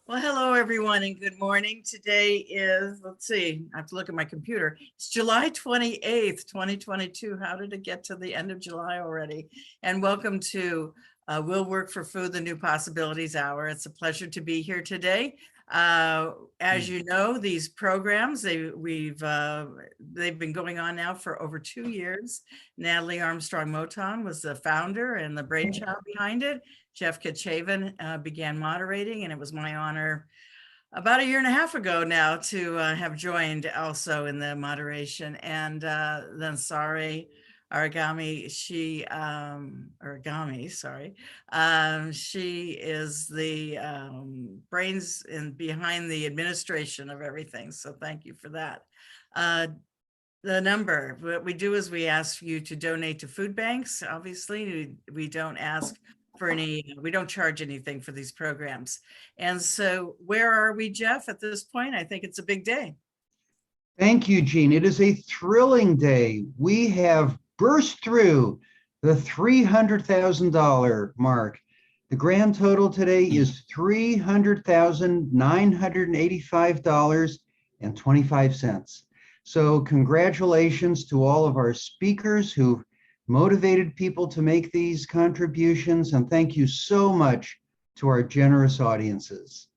Well, hello, everyone, and good morning. Today is, let's see, I have to look at my computer. It's July 28th, 2022. How did it get to the end of July already? And welcome to We'll Work for Food, the New Possibilities Hour. It's a pleasure to be here today. As you know, these programs, they've been going on now for over 2 years. Natalie Armstrong-Motin was the founder and the brainchild behind it. Jeff Kitchaven began moderating, and it was my honor about 1.5 years ago now to have joined also in the moderation. And then Sari Aragami, she is the brains behind the administration of everything. So thank you for that. The number, what we do is we ask you to donate to food banks. Obviously, we don't ask for we don't charge anything for these programs. And so where are we, Jeff, at this point? I think it's a big day. Thank you, Jean. It is a thrilling day. We have burst through the $300,000 mark. The grand total today is $300,985.25. So congratulations to all of our speakers who've motivated people to make these contributions, and thank you so much to our generous audiences.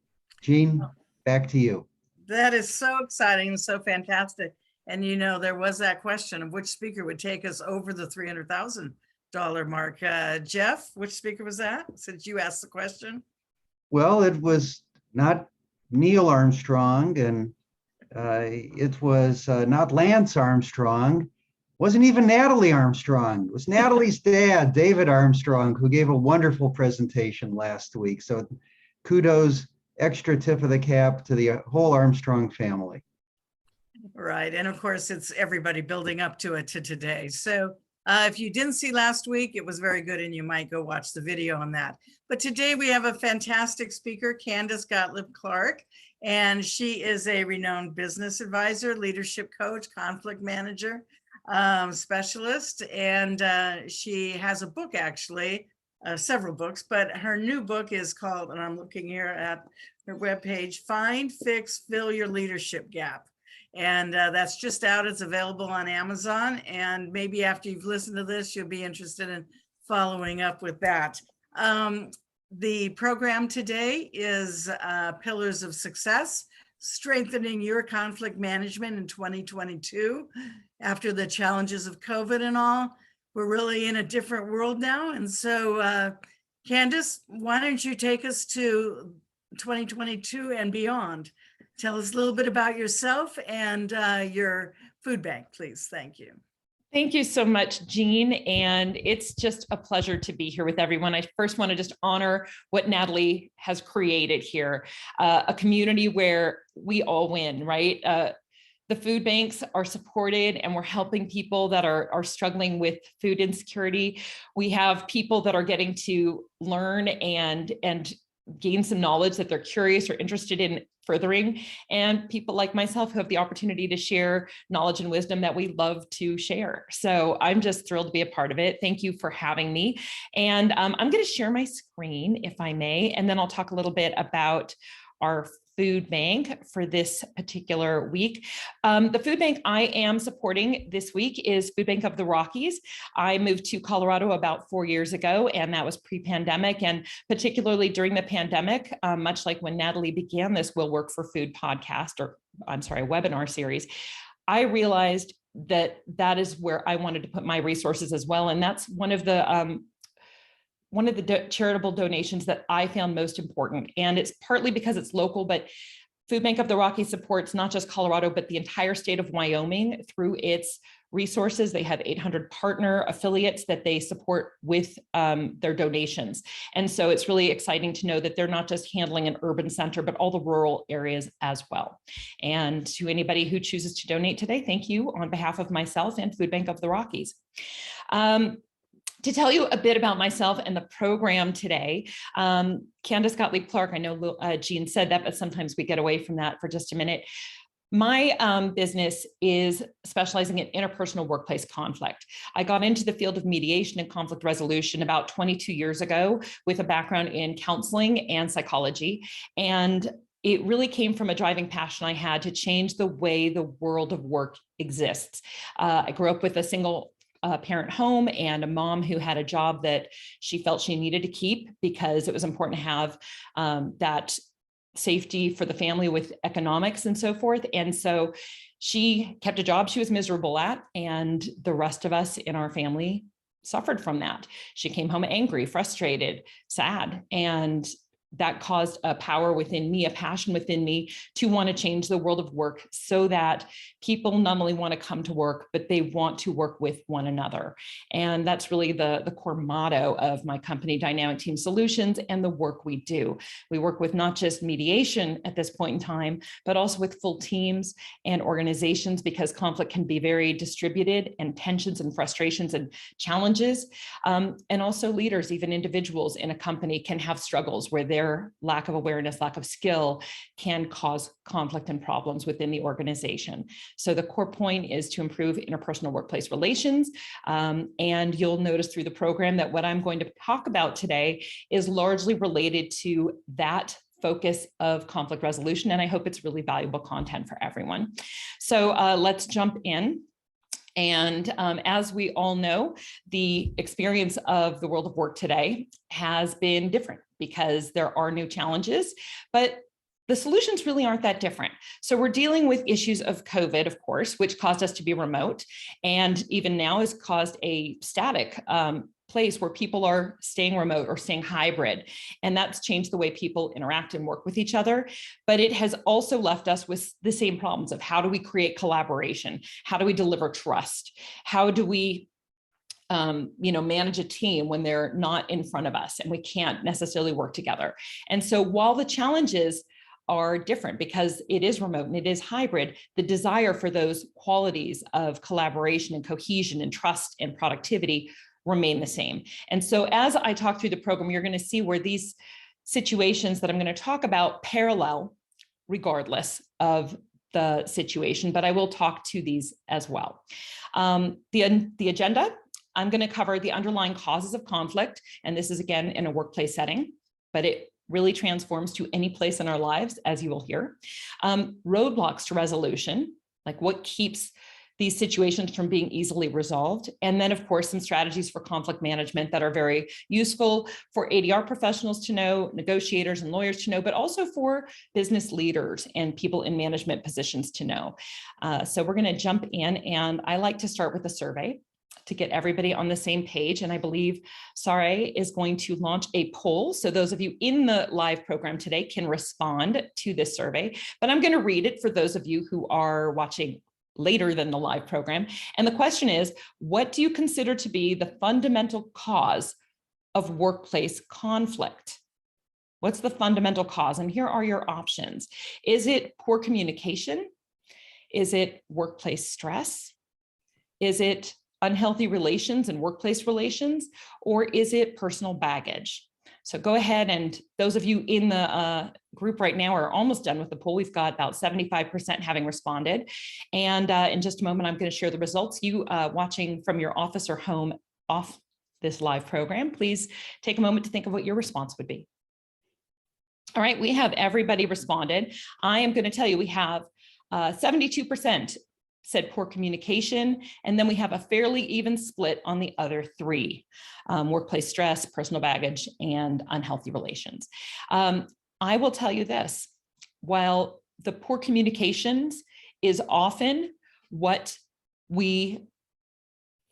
Jean, back to you. That is so exciting and so fantastic. And you know, there was that question of which speaker would take us over the $300,000 mark. Jeff, which speaker was that, since you asked the question? Well, it was not Neil Armstrong, and it was not Lance Armstrong. Wasn't even Natalie Armstrong. It was Natalie's dad, David Armstrong, who gave a wonderful presentation last week. So kudos, extra tip of the cap to the whole Armstrong family. Right. And of course, it's everybody building up to it to today. So if you didn't see last week, it was very good, and you might go watch the video on that. But today we have a fantastic speaker, Candice Gottlieb-Clark, and she is a renowned business advisor, leadership coach, conflict manager, specialist, and she has a book, actually, several books, but her new book is called, and I'm looking here at her webpage, Find, Fix, Fill Your Leadership Gap. And that's just out. It's available on Amazon. And maybe after you've listened to this, you'll be interested in following up with that. The program today is Pillars of Success, Strengthening Your Conflict Management in 2022. After the challenges of COVID and all, we're really in a different world now. And so, Candice, why don't you take us to 2022 and beyond? Tell us a little bit about yourself and your food bank, please. Thank you. Thank you so much, Jean. And it's just a pleasure to be here with everyone. I first want to just honor what Natalie has created here, a community where we all win, right? The food banks are supported, and we're helping people that are struggling with food insecurity. We have people that are getting to learn and gain some knowledge that they're curious or interested in furthering, and people like myself who have the opportunity to share knowledge and wisdom that we love to share. So I'm just thrilled to be a part of it. Thank you for having me. And I'm going to share my screen, if I may, and then I'll talk a little bit about our food bank for this particular week. The food bank I am supporting this week is Food Bank of the Rockies. I moved to Colorado about 4 years ago, and that was pre-pandemic. And particularly during the pandemic, much like when Natalie began this We'll Work for Food webinar series, I realized that is where I wanted to put my resources as well. And that's one of the charitable donations that I found most important. And it's partly because it's local, but Food Bank of the Rockies supports not just Colorado, but the entire state of Wyoming through its resources. They have 800 partner affiliates that they support with their donations. And so it's really exciting to know that they're not just handling an urban center, but all the rural areas as well. And to anybody who chooses to donate today, thank you on behalf of myself and Food Bank of the Rockies. To tell you a bit about myself and the program today, Candice Gottlieb-Clark, I know Jean said that, but sometimes we get away from that for just a minute. My business is specializing in interpersonal workplace conflict. I got into the field of mediation and conflict resolution about 22 years ago with a background in counseling and psychology. And it really came from a driving passion I had to change the way the world of work exists. I grew up with a single parent home and a mom who had a job that she felt she needed to keep because it was important to have that safety for the family with economics and so forth. And so she kept a job she was miserable at, and the rest of us in our family suffered from that. She came home angry, frustrated, sad, and that caused a power within me, a passion within me to want to change the world of work so that people not only want to come to work, but they want to work with one another. And that's really the core motto of my company, Dynamic Team Solutions, and the work we do. We work with not just mediation at this point in time, but also with full teams and organizations, because conflict can be very distributed, and tensions and frustrations and challenges. And also leaders, even individuals in a company, can have struggles where their lack of awareness, lack of skill can cause conflict and problems within the organization. So the core point is to improve interpersonal workplace relations. And you'll notice through the program that what I'm going to talk about today is largely related to that focus of conflict resolution. And I hope it's really valuable content for everyone. So let's jump in. And as we all know, the experience of the world of work today has been different because there are new challenges, but the solutions really aren't that different. So we're dealing with issues of COVID, of course, which caused us to be remote, and even now has caused a static place where people are staying remote or staying hybrid. And that's changed the way people interact and work with each other. But it has also left us with the same problems of how do we create collaboration? How do we deliver trust? How do we manage a team when they're not in front of us and we can't necessarily work together? And so while the challenges are different because it is remote and it is hybrid, the desire for those qualities of collaboration and cohesion and trust and productivity remain the same. And so as I talk through the program, you're going to see where these situations that I'm going to talk about parallel regardless of the situation, but I will talk to these as well. The agenda, I'm going to cover the underlying causes of conflict. And this is again in a workplace setting, but it really transforms to any place in our lives, as you will hear. Roadblocks to resolution, like what keeps these situations from being easily resolved. And then of course, some strategies for conflict management that are very useful for ADR professionals to know, negotiators and lawyers to know, but also for business leaders and people in management positions to know. So we're gonna jump in, and I like to start with a survey to get everybody on the same page. And I believe Sare is going to launch a poll. So those of you in the live program today can respond to this survey, but I'm gonna read it for those of you who are watching later than the live program. And the question is, what do you consider to be the fundamental cause of workplace conflict? What's the fundamental cause? And here are your options. Is it poor communication? Is it workplace stress? Is it unhealthy relations and workplace relations? Or is it personal baggage? So go ahead, and those of you in the group right now are almost done with the poll. We've got about 75% having responded. And in just a moment, I'm going to share the results. You watching from your office or home off this live program, please take a moment to think of what your response would be. All right, we have everybody responded. I am going to tell you we have 72% said poor communication, and then we have a fairly even split on the other three, workplace stress, personal baggage, and unhealthy relations. I will tell you this, while the poor communications is often what we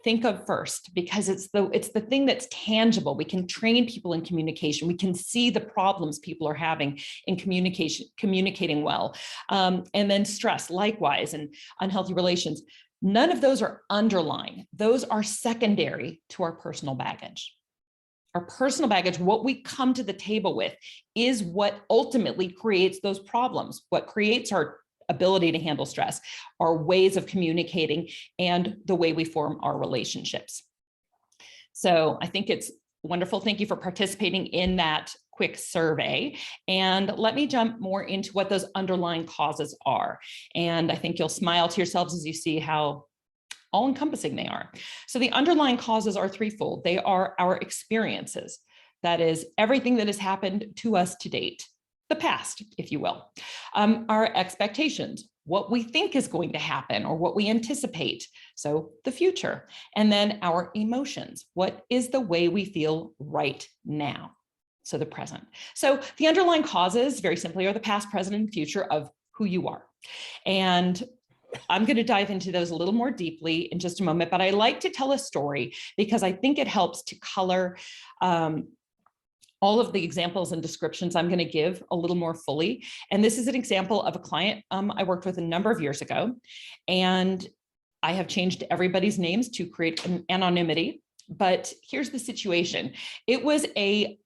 think of first, because it's the thing that's tangible. We can train people in communication. We can see the problems people are having in communicating well. And then stress, likewise, and unhealthy relations. None of those are underlying. Those are secondary to our personal baggage. Our personal baggage, what we come to the table with, is what ultimately creates those problems, what creates our ability to handle stress, our ways of communicating, and the way we form our relationships. So I think it's wonderful. Thank you for participating in that quick survey. And let me jump more into what those underlying causes are. And I think you'll smile to yourselves as you see how all-encompassing they are. So the underlying causes are threefold. They are our experiences. That is everything that has happened to us to date, the past, if you will. Our expectations, what we think is going to happen or what we anticipate, so the future. And then our emotions, what is the way we feel right now, so the present. So the underlying causes, very simply, are the past, present, and future of who you are. And I'm going to dive into those a little more deeply in just a moment, but I like to tell a story because I think it helps to color all of the examples and descriptions I'm going to give a little more fully. And this is an example of a client I worked with a number of years ago, and I have changed everybody's names to create an anonymity. But here's the situation. It was a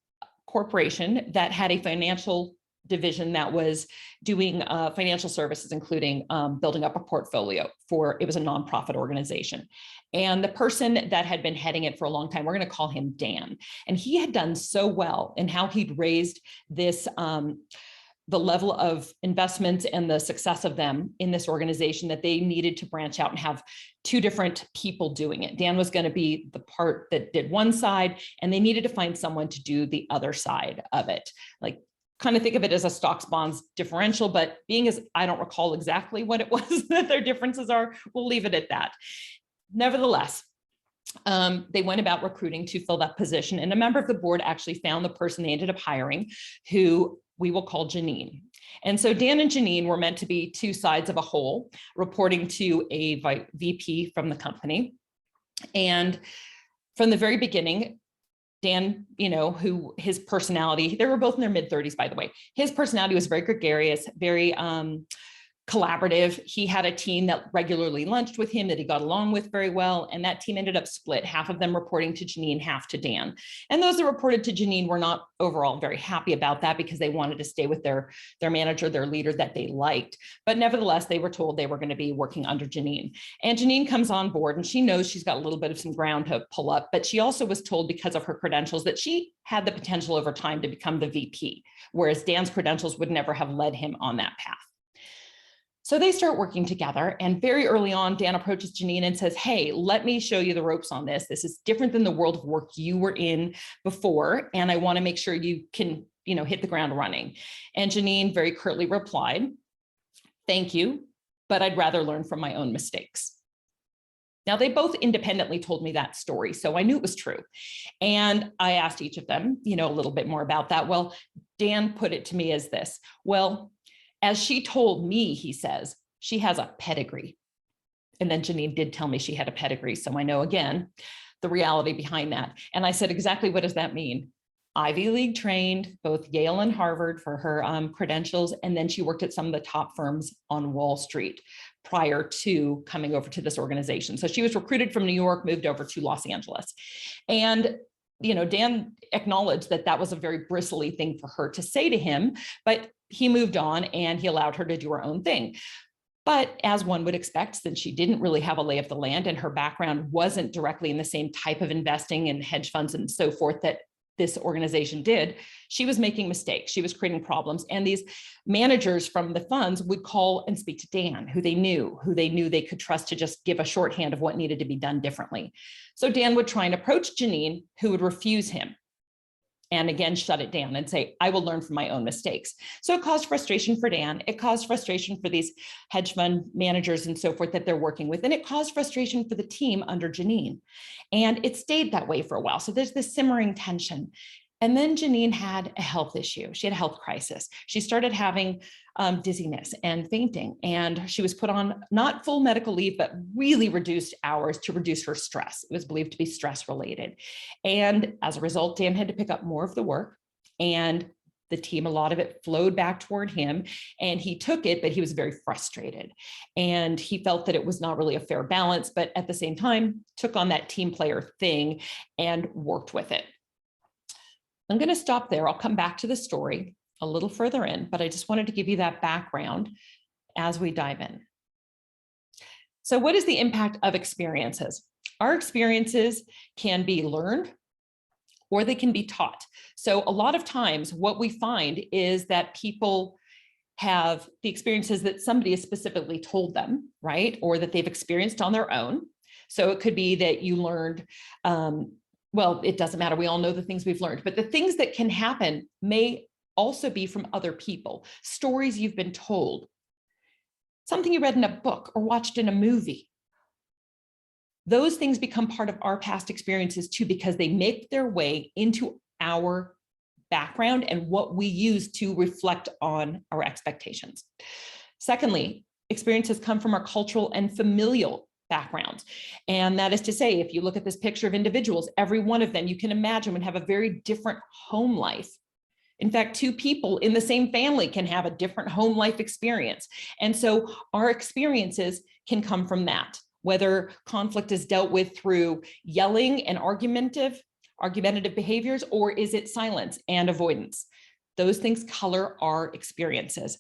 corporation that had a financial division that was doing financial services, including building up a portfolio for, it was a nonprofit organization. And the person that had been heading it for a long time, we're going to call him Dan. And he had done so well in how he'd raised this, the level of investments and the success of them in this organization that they needed to branch out and have two different people doing it. Dan was going to be the part that did one side, and they needed to find someone to do the other side of it. Like, kind of think of it as a stocks bonds differential, but being as I don't recall exactly what it was that their differences are, we'll leave it at that. Nevertheless, they went about recruiting to fill that position, and a member of the board actually found the person they ended up hiring, who we will call Janine. And so Dan and Janine were meant to be two sides of a whole, reporting to a VP from the company. And from the very beginning, Dan, you know, who his personality, they were both in their mid-30s, by the way. His personality was very gregarious, very collaborative. He had a team that regularly lunched with him that he got along with very well. And that team ended up split, half of them reporting to Janine, half to Dan. And those that reported to Janine were not overall very happy about that because they wanted to stay with their manager, their leader that they liked. But nevertheless, they were told they were going to be working under Janine. And Janine comes on board and she knows she's got a little bit of some ground to pull up, but she also was told because of her credentials that she had the potential over time to become the VP, whereas Dan's credentials would never have led him on that path. So they start working together, and very early on, Dan approaches Janine and says, hey, let me show you the ropes on this. This is different than the world of work you were in before, and I want to make sure you can, you know, hit the ground running. And Janine very curtly replied, thank you, but I'd rather learn from my own mistakes. Now, they both independently told me that story, so I knew it was true. And I asked each of them, you know, a little bit more about that. Well, Dan put it to me as this, well, as she told me, he says, she has a pedigree. And then Janine did tell me she had a pedigree. So I know, again, the reality behind that. And I said, exactly what does that mean? Ivy League trained, both Yale and Harvard for her credentials. And then she worked at some of the top firms on Wall Street prior to coming over to this organization. So she was recruited from New York, moved over to Los Angeles. And you know, Dan acknowledged that that was a very bristly thing for her to say to him, but he moved on and he allowed her to do her own thing. But as one would expect, since she didn't really have a lay of the land and her background wasn't directly in the same type of investing in hedge funds and so forth that this organization did, she was making mistakes. She was creating problems. And these managers from the funds would call and speak to Dan, who they knew they could trust to just give a shorthand of what needed to be done differently. So Dan would try and approach Janine, who would refuse him. And again, shut it down and say, I will learn from my own mistakes. So it caused frustration for Dan. It caused frustration for these hedge fund managers and so forth that they're working with. And it caused frustration for the team under Janine. And it stayed that way for a while. So there's this simmering tension. And then Janine had a health issue. She had a health crisis. She started having dizziness and fainting. And she was put on not full medical leave, but really reduced hours to reduce her stress. It was believed to be stress related. And as a result, Dan had to pick up more of the work, and the team, a lot of it flowed back toward him, and he took it, but he was very frustrated. And he felt that it was not really a fair balance, but at the same time, took on that team player thing and worked with it. I'm going to stop there. I'll come back to the story a little further in, but I just wanted to give you that background as we dive in. So what is the impact of experiences? Our experiences can be learned or they can be taught. So a lot of times what we find is that people have the experiences that somebody has specifically told them, right? Or that they've experienced on their own. So it could be that you learned, well, it doesn't matter. We all know the things we've learned, but the things that can happen may also be from other people, stories you've been told, something you read in a book or watched in a movie. Those things become part of our past experiences too, because they make their way into our background and what we use to reflect on our expectations. Secondly, experiences come from our cultural and familial backgrounds. And that is to say, if you look at this picture of individuals, every one of them you can imagine would have a very different home life. In fact, two people in the same family can have a different home life experience. And so our experiences can come from that, whether conflict is dealt with through yelling and argumentative behaviors, or is it silence and avoidance? Those things color our experiences.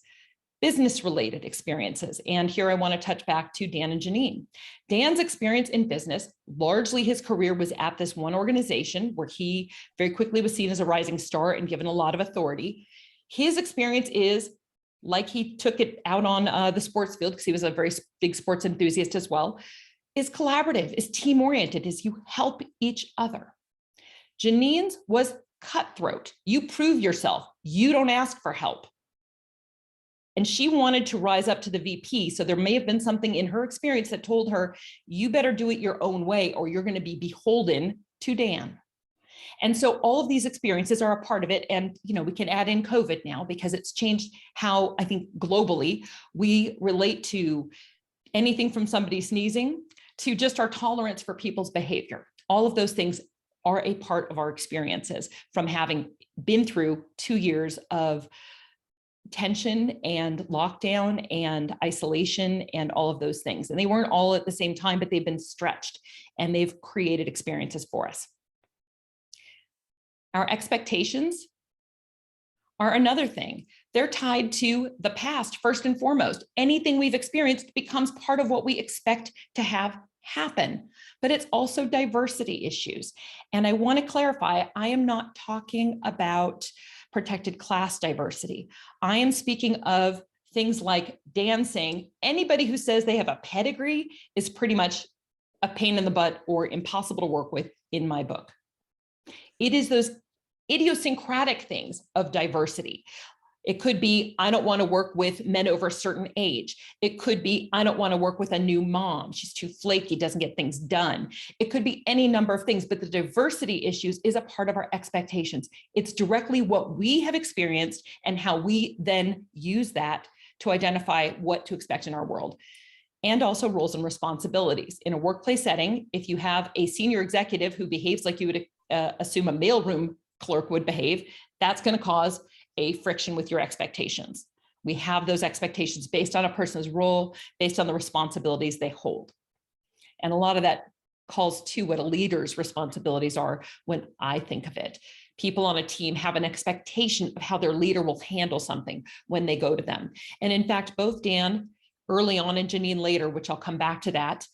Business-related experiences. And here I want to touch back to Dan and Janine. Dan's experience in business, largely his career was at this one organization where he very quickly was seen as a rising star and given a lot of authority. His experience is like he took it out on the sports field, because he was a very big sports enthusiast as well, is collaborative, is team-oriented, is you help each other. Janine's was cutthroat. You prove yourself. You don't ask for help. And she wanted to rise up to the VP. So there may have been something in her experience that told her, you better do it your own way or you're going to be beholden to Dan. And so all of these experiences are a part of it. And, you know, we can add in COVID now because it's changed how I think globally we relate to anything from somebody sneezing to just our tolerance for people's behavior. All of those things are a part of our experiences from having been through 2 years of tension and lockdown and isolation and all of those things. And they weren't all at the same time, but they've been stretched and they've created experiences for us. Our expectations are another thing. They're tied to the past, first and foremost. Anything we've experienced becomes part of what we expect to have happen, but it's also diversity issues. And I want to clarify, I am not talking about protected class diversity. I am speaking of things like Dan saying anybody who says they have a pedigree is pretty much a pain in the butt or impossible to work with in my book. It is those idiosyncratic things of diversity. It could be, I don't want to work with men over a certain age. It could be, I don't want to work with a new mom. She's too flaky, doesn't get things done. It could be any number of things, but the diversity issues is a part of our expectations. It's directly what we have experienced and how we then use that to identify what to expect in our world. And also roles and responsibilities. In a workplace setting, if you have a senior executive who behaves like you would assume a mailroom clerk would behave, that's going to cause a friction with your expectations. We have those expectations based on a person's role, based on the responsibilities they hold. And a lot of that calls to what a leader's responsibilities are when I think of it. People on a team have an expectation of how their leader will handle something when they go to them. And in fact, both Dan early on and Janine later, which I'll come back to that,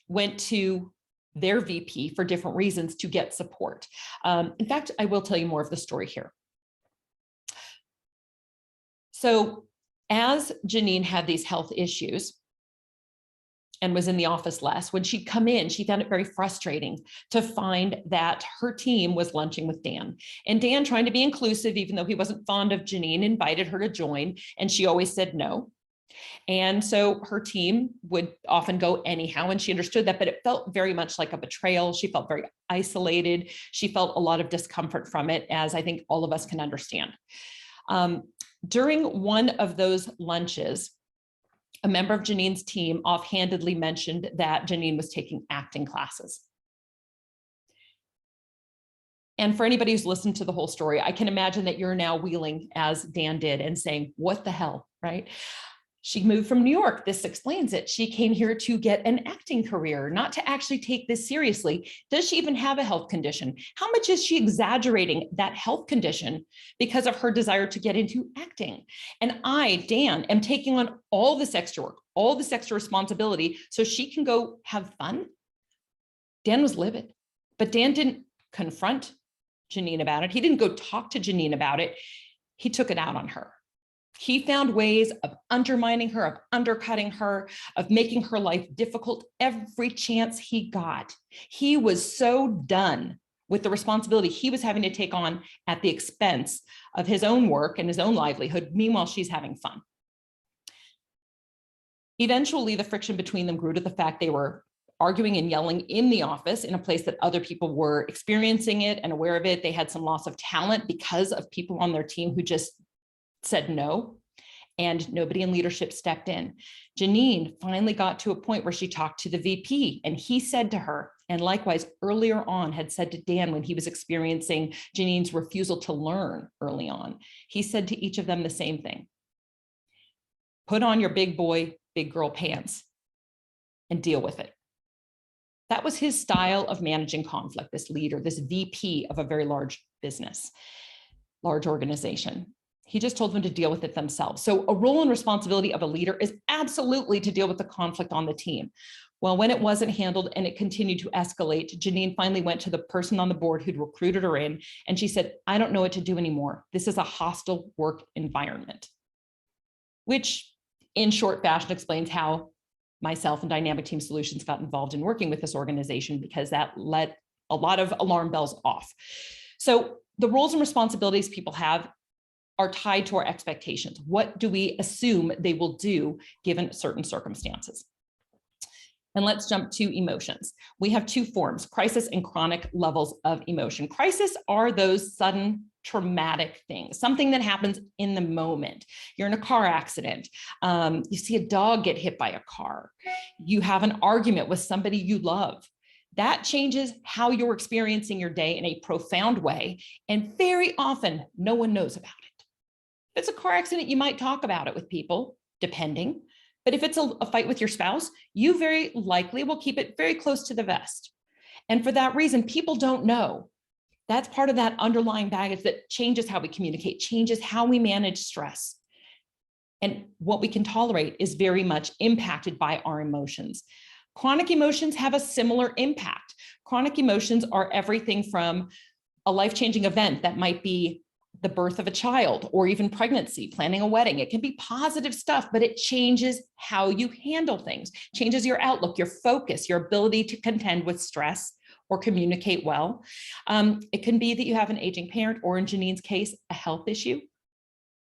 went to their VP for different reasons to get support. In fact, I will tell you more of the story here. So as Janine had these health issues and was in the office less, when she'd come in, she found it very frustrating to find that her team was lunching with Dan. And Dan, trying to be inclusive, even though he wasn't fond of Janine, invited her to join, and she always said no. And so her team would often go anyhow, and she understood that, but it felt very much like a betrayal. She felt very isolated. She felt a lot of discomfort from it, as I think all of us can understand. During one of those lunches, a member of Janine's team offhandedly mentioned that Janine was taking acting classes. And for anybody who's listened to the whole story, I can imagine that you're now wheeling as Dan did and saying, what the hell, right? She moved from New York. This explains it. She came here to get an acting career, not to actually take this seriously. Does she even have a health condition? How much is she exaggerating that health condition because of her desire to get into acting? And I, Dan, am taking on all this extra work, all this extra responsibility so she can go have fun. Dan was livid, but Dan didn't confront Janine about it. He didn't go talk to Janine about it. He took it out on her. He found ways of undermining her, of undercutting her, of making her life difficult every chance he got. He was so done with the responsibility he was having to take on at the expense of his own work and his own livelihood. Meanwhile, she's having fun. Eventually, the friction between them grew to the fact they were arguing and yelling in the office in a place that other people were experiencing it and aware of it. They had some loss of talent because of people on their team who just said no, and nobody in leadership stepped in. Janine finally got to a point where she talked to the VP, and he said to her, and likewise earlier on had said to Dan when he was experiencing Janine's refusal to learn early on, he said to each of them the same thing. Put on your big boy, big girl pants and deal with it. That was his style of managing conflict, this leader, this VP of a very large business, large organization. He just told them to deal with it themselves. So a role and responsibility of a leader is absolutely to deal with the conflict on the team. Well, when it wasn't handled and it continued to escalate, Janine finally went to the person on the board who'd recruited her in, and she said, I don't know what to do anymore. This is a hostile work environment, which in short fashion explains how myself and Dynamic Team Solutions got involved in working with this organization, because that let a lot of alarm bells off. So the roles and responsibilities people have are tied to our expectations. What do we assume they will do given certain circumstances? And let's jump to emotions. We have two forms, crisis and chronic levels of emotion. Crisis are those sudden traumatic things, something that happens in the moment. You're in a car accident. You see a dog get hit by a car. You have an argument with somebody you love. That changes how you're experiencing your day in a profound way. And very often, no one knows about it. If it's a car accident, you might talk about it with people, depending. But if it's a fight with your spouse, you very likely will keep it very close to the vest. And for that reason, people don't know. That's part of that underlying baggage that changes how we communicate, changes how we manage stress. And what we can tolerate is very much impacted by our emotions. Chronic emotions have a similar impact. Chronic emotions are everything from a life-changing event that might be the birth of a child or even pregnancy, planning a wedding. It can be positive stuff, but it changes how you handle things, changes your outlook, your focus, your ability to contend with stress or communicate well. It can be that you have an aging parent, or in Janine's case, a health issue.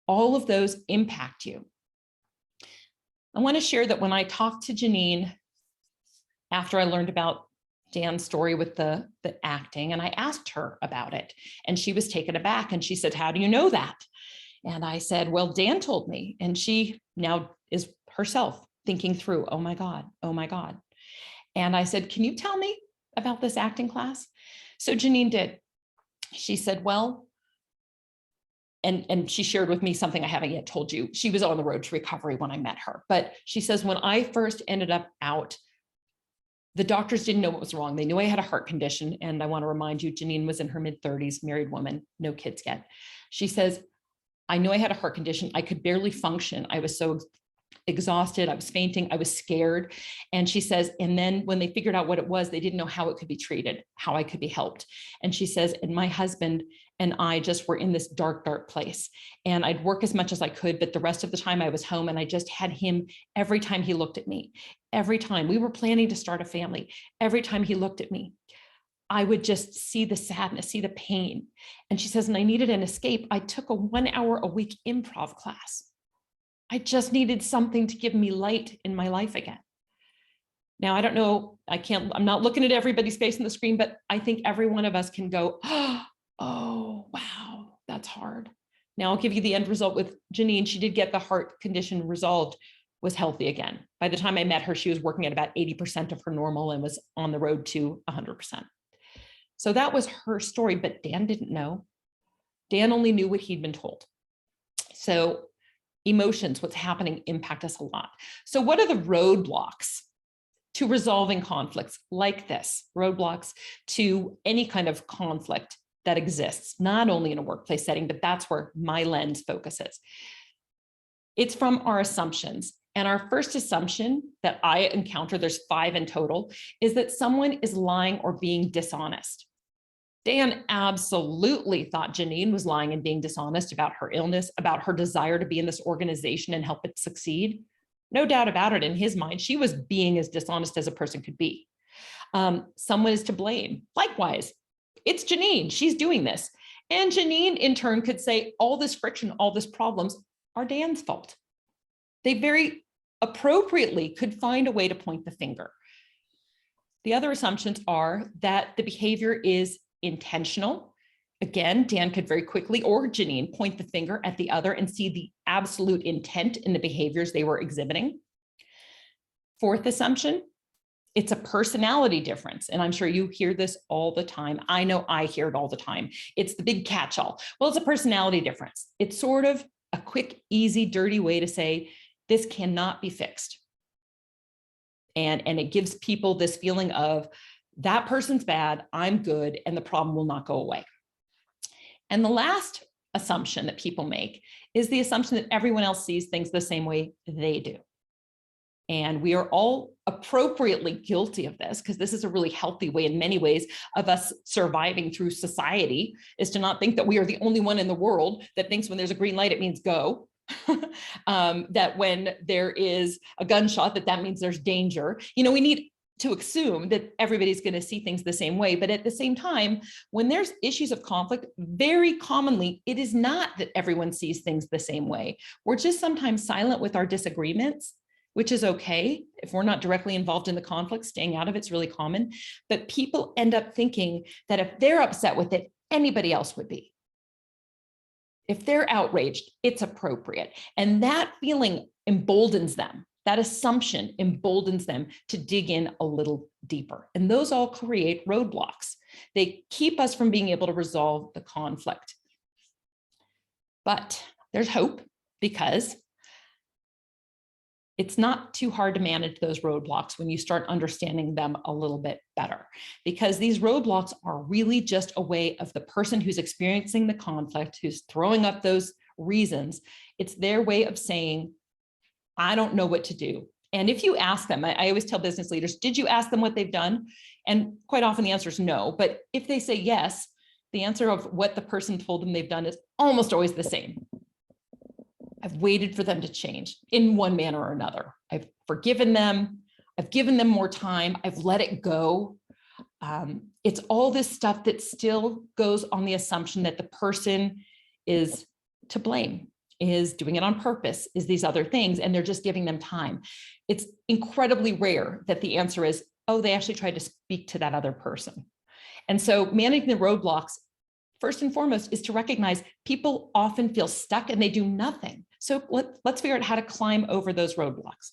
All of those impact you. I want to share that when I talked to Janine after I learned about Dan's story with the acting, and I asked her about it, and she was taken aback, and she said, how do you know that? And I said, well, Dan told me. And she now is herself thinking through, oh my God, oh my God. And I said, can you tell me about this acting class? So Janine did. She said, well, and she shared with me something I haven't yet told you. She was on the road to recovery when I met her, but she says, when I first ended up out, the doctors didn't know what was wrong. They knew I had a heart condition. And I want to remind you, Janine was in her mid-30s, married woman, no kids yet. She says, I knew I had a heart condition. I could barely function. I was so exhausted. I was fainting. I was scared. And she says, and then when they figured out what it was, they didn't know how it could be treated, how I could be helped. And she says, and my husband and I just were in this dark, dark place. And I'd work as much as I could, but the rest of the time I was home, and I just had him every time he looked at me. Every time we were planning to start a family, every time he looked at me, I would just see the sadness, see the pain. And she says, and I needed an escape. I took a 1 hour a week improv class. I just needed something to give me light in my life again. Now, I don't know, I'm not looking at everybody's face on the screen, but I think every one of us can go, oh, wow, that's hard. Now I'll give you the end result with Janine. She did get the heart condition resolved, was healthy again. By the time I met her, she was working at about 80% of her normal and was on the road to 100%. So that was her story, but Dan didn't know. Dan only knew what he'd been told. So emotions, what's happening, impact us a lot. So what are the roadblocks to resolving conflicts like this? Roadblocks to any kind of conflict that exists, not only in a workplace setting, but that's where my lens focuses. It's from our assumptions. And our first assumption that I encounter, there's 5 in total, is that someone is lying or being dishonest. Dan absolutely thought Janine was lying and being dishonest about her illness, about her desire to be in this organization and help it succeed. No doubt about it, in his mind, she was being as dishonest as a person could be. Someone is to blame. Likewise, it's Janine, she's doing this. And Janine in turn could say all this friction, all this problems are Dan's fault. They very appropriately could find a way to point the finger. The other assumptions are that the behavior is intentional. Again, Dan could very quickly, or Janine, point the finger at the other and see the absolute intent in the behaviors they were exhibiting. Fourth assumption, it's a personality difference. And I'm sure you hear this all the time. I know I hear it all the time. It's the big catch-all. Well, it's a personality difference. It's sort of a quick, easy, dirty way to say, this cannot be fixed. And it gives people this feeling of that person's bad, I'm good, and the problem will not go away. And the last assumption that people make is the assumption that everyone else sees things the same way they do. And we are all appropriately guilty of this, because this is a really healthy way in many ways of us surviving through society, is to not think that we are the only one in the world that thinks when there's a green light, it means go. That when there is a gunshot, that means there's danger. You know, we need to assume that everybody's going to see things the same way. But at the same time, when there's issues of conflict, very commonly, it is not that everyone sees things the same way. We're just sometimes silent with our disagreements, which is okay. If we're not directly involved in the conflict, staying out of it's really common. But people end up thinking that if they're upset with it, anybody else would be. If they're outraged, it's appropriate. And that feeling emboldens them. That assumption emboldens them to dig in a little deeper. And those all create roadblocks. They keep us from being able to resolve the conflict. But there's hope, because it's not too hard to manage those roadblocks when you start understanding them a little bit better, because these roadblocks are really just a way of the person who's experiencing the conflict, who's throwing up those reasons. It's their way of saying, I don't know what to do. And if you ask them, I always tell business leaders, did you ask them what they've done? And quite often the answer is no. But if they say yes, the answer of what the person told them they've done is almost always the same. I've waited for them to change in one manner or another. I've forgiven them. I've given them more time. I've let it go. It's all this stuff that still goes on the assumption that the person is to blame, is doing it on purpose, is these other things, and they're just giving them time. It's incredibly rare that the answer is, oh, they actually tried to speak to that other person. And so managing the roadblocks, first and foremost, is to recognize people often feel stuck and they do nothing. So let's figure out how to climb over those roadblocks.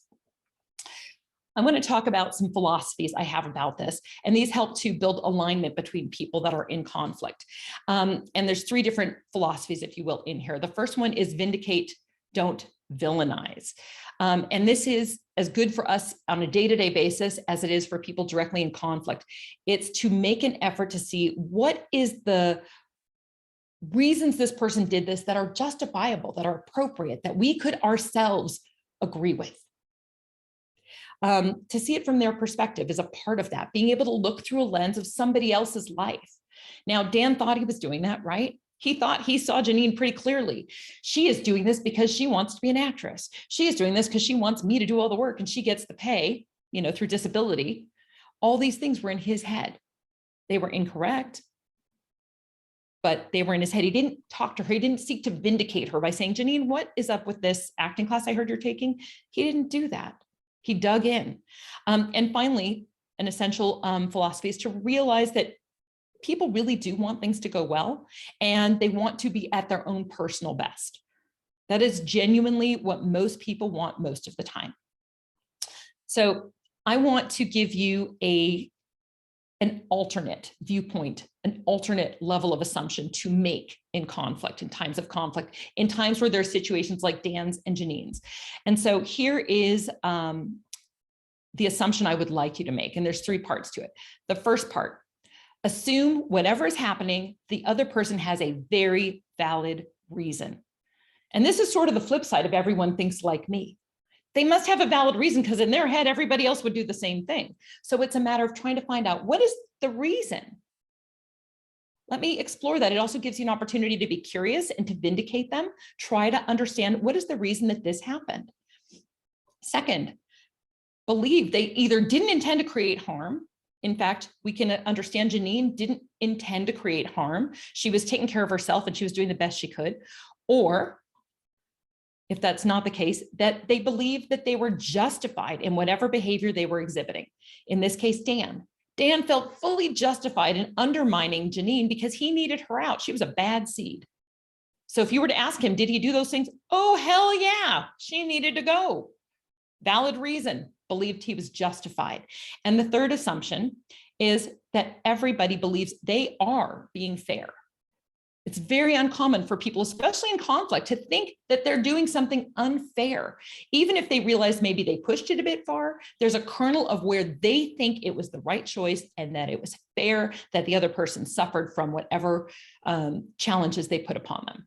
I'm going to talk about some philosophies I have about this, and these help to build alignment between people that are in conflict. And there's three different philosophies, if you will, in here. The first one is vindicate, don't villainize. And this is as good for us on a day-to-day basis as it is for people directly in conflict. It's to make an effort to see what is the reasons this person did this that are justifiable, that are appropriate, that we could ourselves agree with. To see it from their perspective is a part of that, being able to look through a lens of somebody else's life. Now, Dan thought he was doing that, right? He thought he saw Janine pretty clearly. She is doing this because she wants to be an actress. She is doing this because she wants me to do all the work and she gets the pay, you know, through disability. All these things were in his head. They were incorrect, but they were in his head. He didn't talk to her. He didn't seek to vindicate her by saying, Janine, what is up with this acting class I heard you're taking? He didn't do that. He dug in. And finally, an essential philosophy is to realize that people really do want things to go well, and they want to be at their own personal best. That is genuinely what most people want most of the time. So I want to give you an alternate viewpoint, an alternate level of assumption to make in conflict, in times of conflict, in times where there's situations like Dan's and Janine's. And so here is the assumption I would like you to make, and there's three parts to it. The first part, assume whatever is happening, the other person has a very valid reason. And this is sort of the flip side of everyone thinks like me. They must have a valid reason because in their head, everybody else would do the same thing. So it's a matter of trying to find out what is the reason. let me explore that. It also gives you an opportunity to be curious and to vindicate them. Try to understand what is the reason that this happened. Second, believe they either didn't intend to create harm. In fact, we can understand Janine didn't intend to create harm. She was taking care of herself and she was doing the best she could. Or if that's not the case, that they believed that they were justified in whatever behavior they were exhibiting. In this case, Dan. Dan felt fully justified in undermining Janine because he needed her out. She was a bad seed. So if you were to ask him, did he do those things? Oh, hell yeah, she needed to go. Valid reason, believed he was justified. And the third assumption is that everybody believes they are being fair. It's very uncommon for people, especially in conflict, to think that they're doing something unfair. Even if they realize maybe they pushed it a bit far, there's a kernel of where they think it was the right choice and that it was fair that the other person suffered from whatever challenges they put upon them.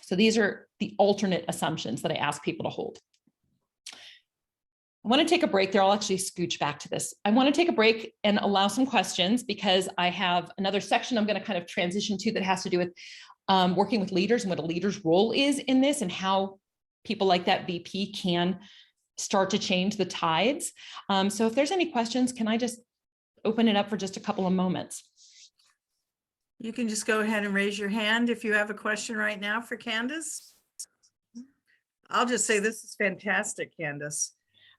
So these are the alternate assumptions that I ask people to hold. I want to take a break there. I'll actually scooch back to this. I want to take a break and allow some questions because I have another section I'm going to kind of transition to that has to do with working with leaders and what a leader's role is in this and how people like that VP can start to change the tides. So if there's any questions, can I just open it up for just a couple of moments? You can just go ahead and raise your hand if you have a question right now for Candice. I'll just say this is fantastic, Candice.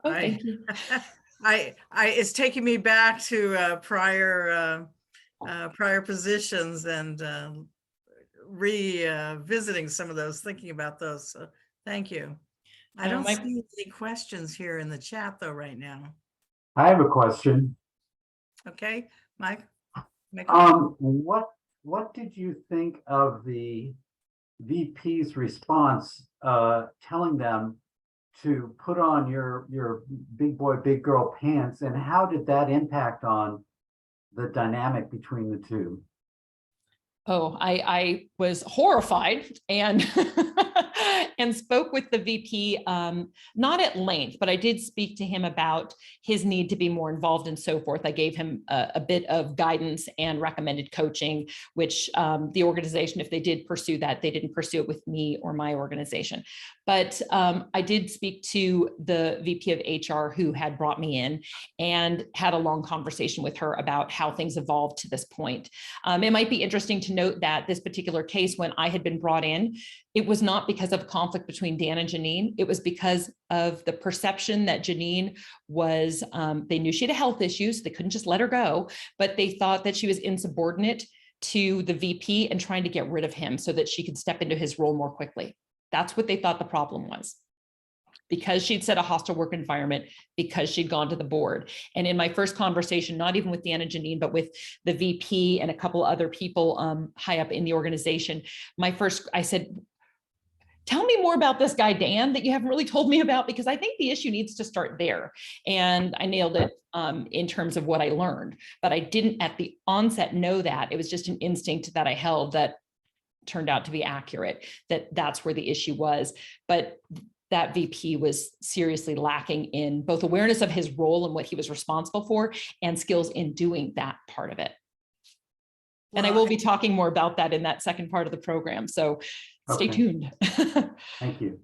Oh, thank you. It's taking me back to prior positions and revisiting some of those, thinking about those. So thank you. I don't see any questions here in the chat though right now. I have a question. Okay, Mike. What did you think of the VP's response, telling them to put on your big boy, big girl pants, and how did that impact on the dynamic between the two? Oh, I was horrified and and spoke with the VP, not at length, but I did speak to him about his need to be more involved and so forth. I gave him a bit of guidance and recommended coaching, which the organization, if they did pursue that, they didn't pursue it with me or my organization. But I did speak to the VP of HR who had brought me in and had a long conversation with her about how things evolved to this point. It might be interesting to note that this particular case, when I had been brought in, it was not because of conflict between Dan and Janine. It was because of the perception that Janine was, they knew she had a health issue, so they couldn't just let her go, but they thought that she was insubordinate to the VP and trying to get rid of him so that she could step into his role more quickly. That's what they thought the problem was. Because she'd set a hostile work environment, because she'd gone to the board. And in my first conversation, not even with Dan and Janine, but with the VP and a couple other people high up in the organization, I said, tell me more about this guy, Dan, that you haven't really told me about, because I think the issue needs to start there. And I nailed it in terms of what I learned, but I didn't at the onset know that. It was just an instinct that I held that turned out to be accurate, that's where the issue was. But that VP was seriously lacking in both awareness of his role and what he was responsible for and skills in doing that part of it. And I will be talking more about that in that second part of the program. So stay tuned. Thank you.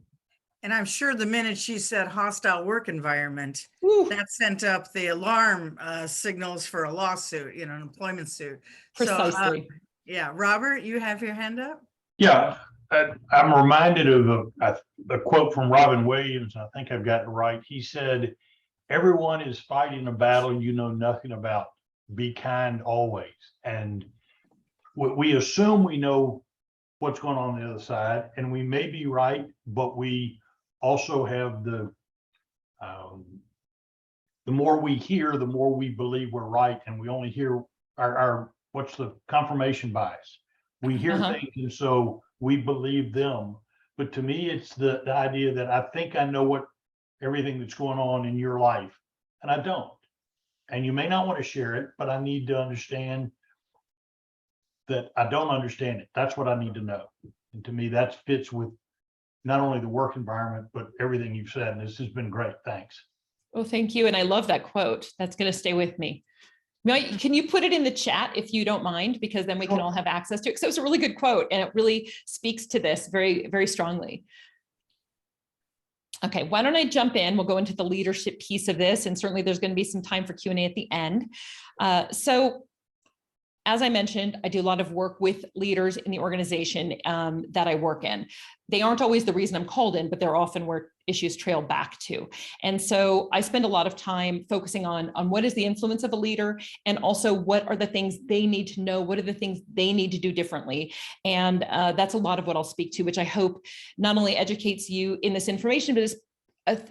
And I'm sure the minute she said hostile work environment, that sent up the alarm signals for a lawsuit, an employment suit. Precisely. So, yeah, Robert, you have your hand up? Yeah, I'm reminded of a quote from Robin Williams. I think I've got it right. He said, everyone is fighting a battle you know nothing about. Be kind always. And we assume we know what's going on the other side, and we may be right, but we also have the more we hear, the more we believe we're right, and we only hear our what's the confirmation bias. We hear things, and so we believe them. But to me, it's the idea that I think I know everything that's going on in your life, and I don't. And you may not want to share it, but I need to understand that I don't understand it. That's what I need to know. And to me, that fits with not only the work environment, but everything you've said. And this has been great. Thanks. Oh, thank you. And I love that quote. That's going to stay with me. Can you put it in the chat if you don't mind, because then we can all have access to it. So it's a really good quote and it really speaks to this very, very strongly. Okay, why don't I jump in? We'll go into the leadership piece of this, and certainly there's going to be some time for Q&A at the end. So as I mentioned, I do a lot of work with leaders in the organization that I work in. They aren't always the reason I'm called in, but they're often where issues trail back to. And so I spend a lot of time focusing on what is the influence of a leader, and also what are the things they need to know, what are the things they need to do differently. And that's a lot of what I'll speak to, which I hope not only educates you in this information, but is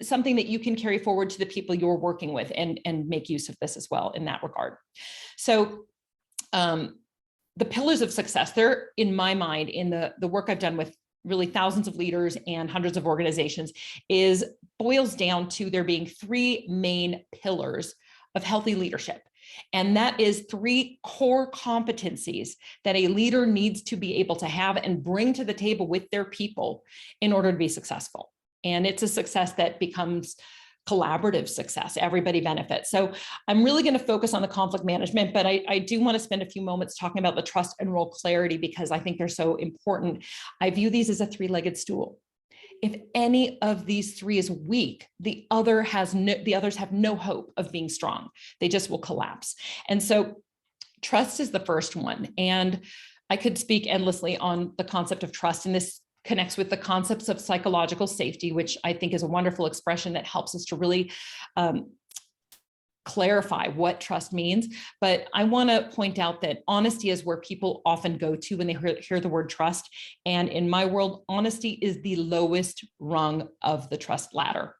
something that you can carry forward to the people you're working with, and make use of this as well in that regard. So the pillars of success, they're in my mind, in the work I've done with really thousands of leaders and hundreds of organizations, boils down to there being three main pillars of healthy leadership. And that is three core competencies that a leader needs to be able to have and bring to the table with their people in order to be successful. And it's a success that becomes collaborative success. Everybody benefits. So I'm really going to focus on the conflict management, but I do want to spend a few moments talking about the trust and role clarity, because I think they're so important. I view these as a three-legged stool. If any of these three is weak, the others have no hope of being strong. They just will collapse. And so trust is the first one. And I could speak endlessly on the concept of trust, and this connects with the concepts of psychological safety, which I think is a wonderful expression that helps us to really clarify what trust means. But I want to point out that honesty is where people often go to when they hear the word trust. And in my world, honesty is the lowest rung of the trust ladder.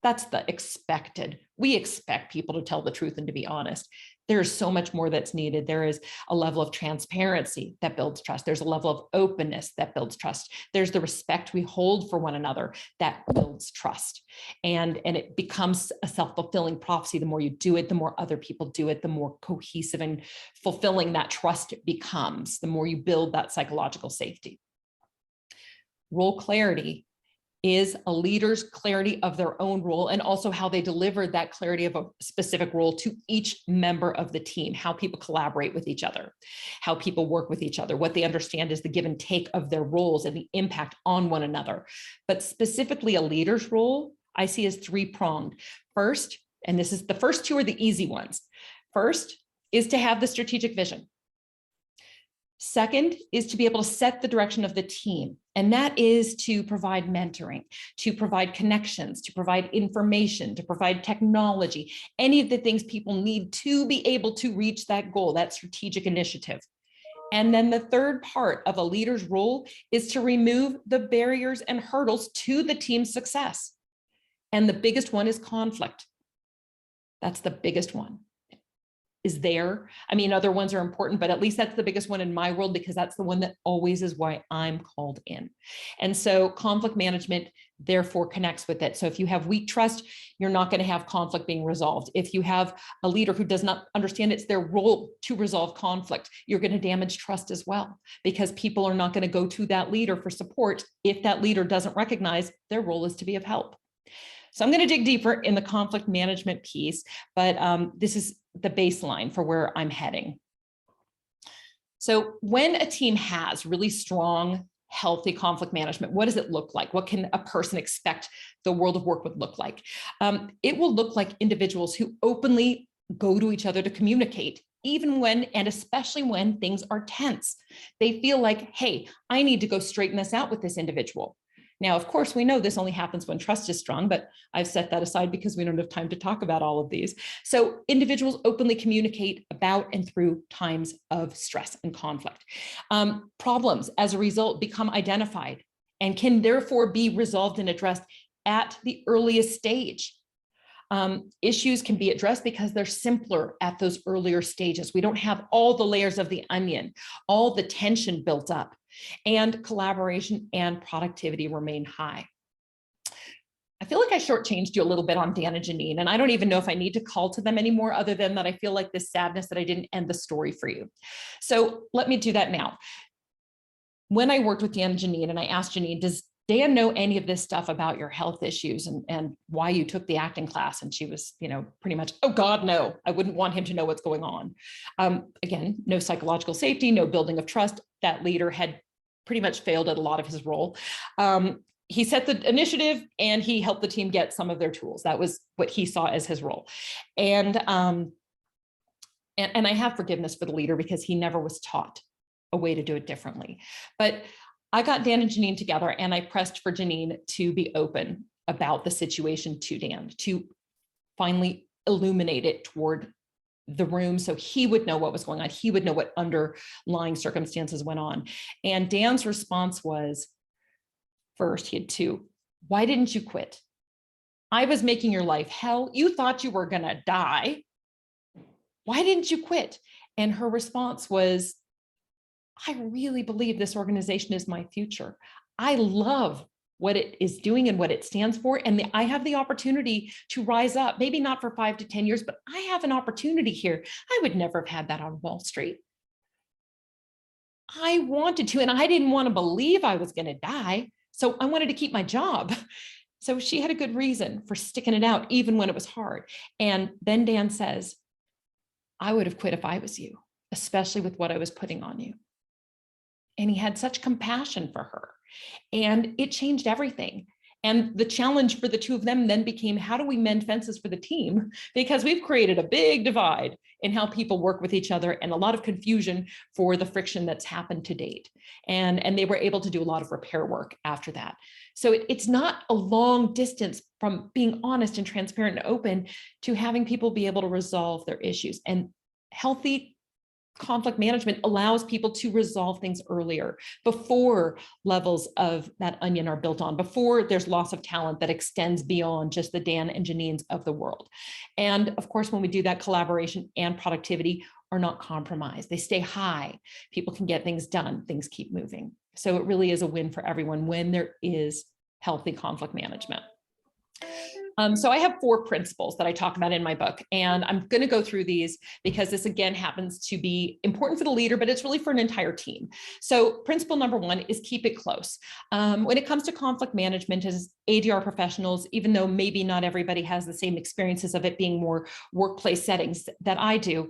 That's the expected. We expect people to tell the truth and to be honest. There's so much more that's needed. There is a level of transparency that builds trust. There's a level of openness that builds trust. There's the respect we hold for one another that builds trust. And it becomes a self-fulfilling prophecy. The more you do it, the more other people do it, the more cohesive and fulfilling that trust becomes, the more you build that psychological safety. Role clarity is a leader's clarity of their own role, and also how they deliver that clarity of a specific role to each member of the team, how people collaborate with each other, how people work with each other, what they understand is the give and take of their roles and the impact on one another. But specifically a leader's role, I see as three-pronged. First, and this is the first two are the easy ones. First is to have the strategic vision. Second is to be able to set the direction of the team. And that is to provide mentoring, to provide connections, to provide information, to provide technology, any of the things people need to be able to reach that goal, that strategic initiative. And then the third part of a leader's role is to remove the barriers and hurdles to the team's success. And the biggest one is conflict. That's the biggest one. Is there. I mean, other ones are important, but at least that's the biggest one in my world, because that's the one that always is why I'm called in. And so conflict management therefore connects with it. So if you have weak trust, you're not going to have conflict being resolved. If you have a leader who does not understand it's their role to resolve conflict, you're going to damage trust as well, because people are not going to go to that leader for support if that leader doesn't recognize their role is to be of help. So I'm going to dig deeper in the conflict management piece, but this is the baseline for where I'm heading. So when a team has really strong, healthy conflict management, what does it look like? What can a person expect the world of work would look like? It will look like individuals who openly go to each other to communicate, even when, and especially when things are tense. They feel like, hey, I need to go straighten this out with this individual. Now, of course, we know this only happens when trust is strong, but I've set that aside because we don't have time to talk about all of these. So individuals openly communicate about and through times of stress and conflict. Problems, as a result, become identified and can therefore be resolved and addressed at the earliest stage. Issues can be addressed because they're simpler at those earlier stages. We don't have all the layers of the onion, all the tension built up, and collaboration and productivity remain high. I feel like I shortchanged you a little bit on Dan and Janine, and I don't even know if I need to call to them anymore, other than that I feel like this sadness that I didn't end the story for you. So let me do that now. When I worked with Dan and Janine, and I asked Janine, does Dan know any of this stuff about your health issues and why you took the acting class? And she was, pretty much, oh God, no, I wouldn't want him to know what's going on. Again, no psychological safety, no building of trust. That leader had pretty much failed at a lot of his role. He set the initiative and he helped the team get some of their tools. That was what he saw as his role. And I have forgiveness for the leader because he never was taught a way to do it differently. But I got Dan and Janine together and I pressed for Janine to be open about the situation to Dan, to finally illuminate it toward the room so he would know what was going on. He would know what underlying circumstances went on. And Dan's response was, first, he had two, why didn't you quit? I was making your life hell. You thought you were gonna die. Why didn't you quit? And her response was, I really believe this organization is my future. I love what it is doing and what it stands for. And I have the opportunity to rise up, maybe not for 5 to 10 years, but I have an opportunity here. I would never have had that on Wall Street. I wanted to, and I didn't want to believe I was going to die. So I wanted to keep my job. So she had a good reason for sticking it out, even when it was hard. And then Dan says, I would have quit if I was you, especially with what I was putting on you. And he had such compassion for her, and it changed everything. And the challenge for the two of them then became, how do we mend fences for the team? Because we've created a big divide in how people work with each other and a lot of confusion for the friction that's happened to date. And they were able to do a lot of repair work after that. So it's not a long distance from being honest and transparent and open to having people be able to resolve their issues. And healthy conflict management allows people to resolve things earlier, before levels of that onion are built on, before there's loss of talent that extends beyond just the Dan and Janines of the world. And of course, when we do that, collaboration and productivity are not compromised. They stay high. People can get things done. Things keep moving. So it really is a win for everyone when there is healthy conflict management. So I have 4 principles that I talk about in my book, and I'm going to go through these because this again happens to be important for the leader, but it's really for an entire team. So principle number 1 is keep it close. When it comes to conflict management as ADR professionals, even though maybe not everybody has the same experiences of it being more workplace settings that I do,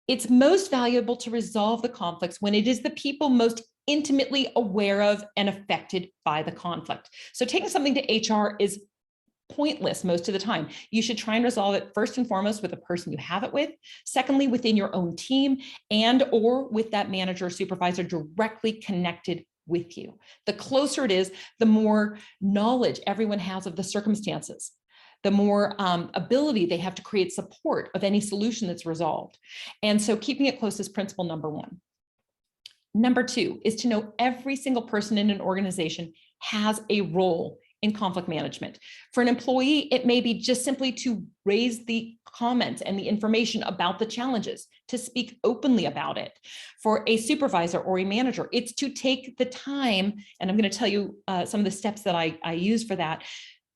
it's most valuable to resolve the conflicts when it is the people most intimately aware of and affected by the conflict. So taking something to HR is pointless most of the time. You should try and resolve it first and foremost with the person you have it with, secondly, within your own team, and or with that manager or supervisor directly connected with you. The closer it is, the more knowledge everyone has of the circumstances, the more ability they have to create support of any solution that's resolved. And so keeping it close is principle number 1. Number 2 is to know every single person in an organization has a role in conflict management. For an employee, it may be just simply to raise the comments and the information about the challenges, to speak openly about it. For a supervisor or a manager, it's to take the time, and I'm going to tell you some of the steps that I use for that,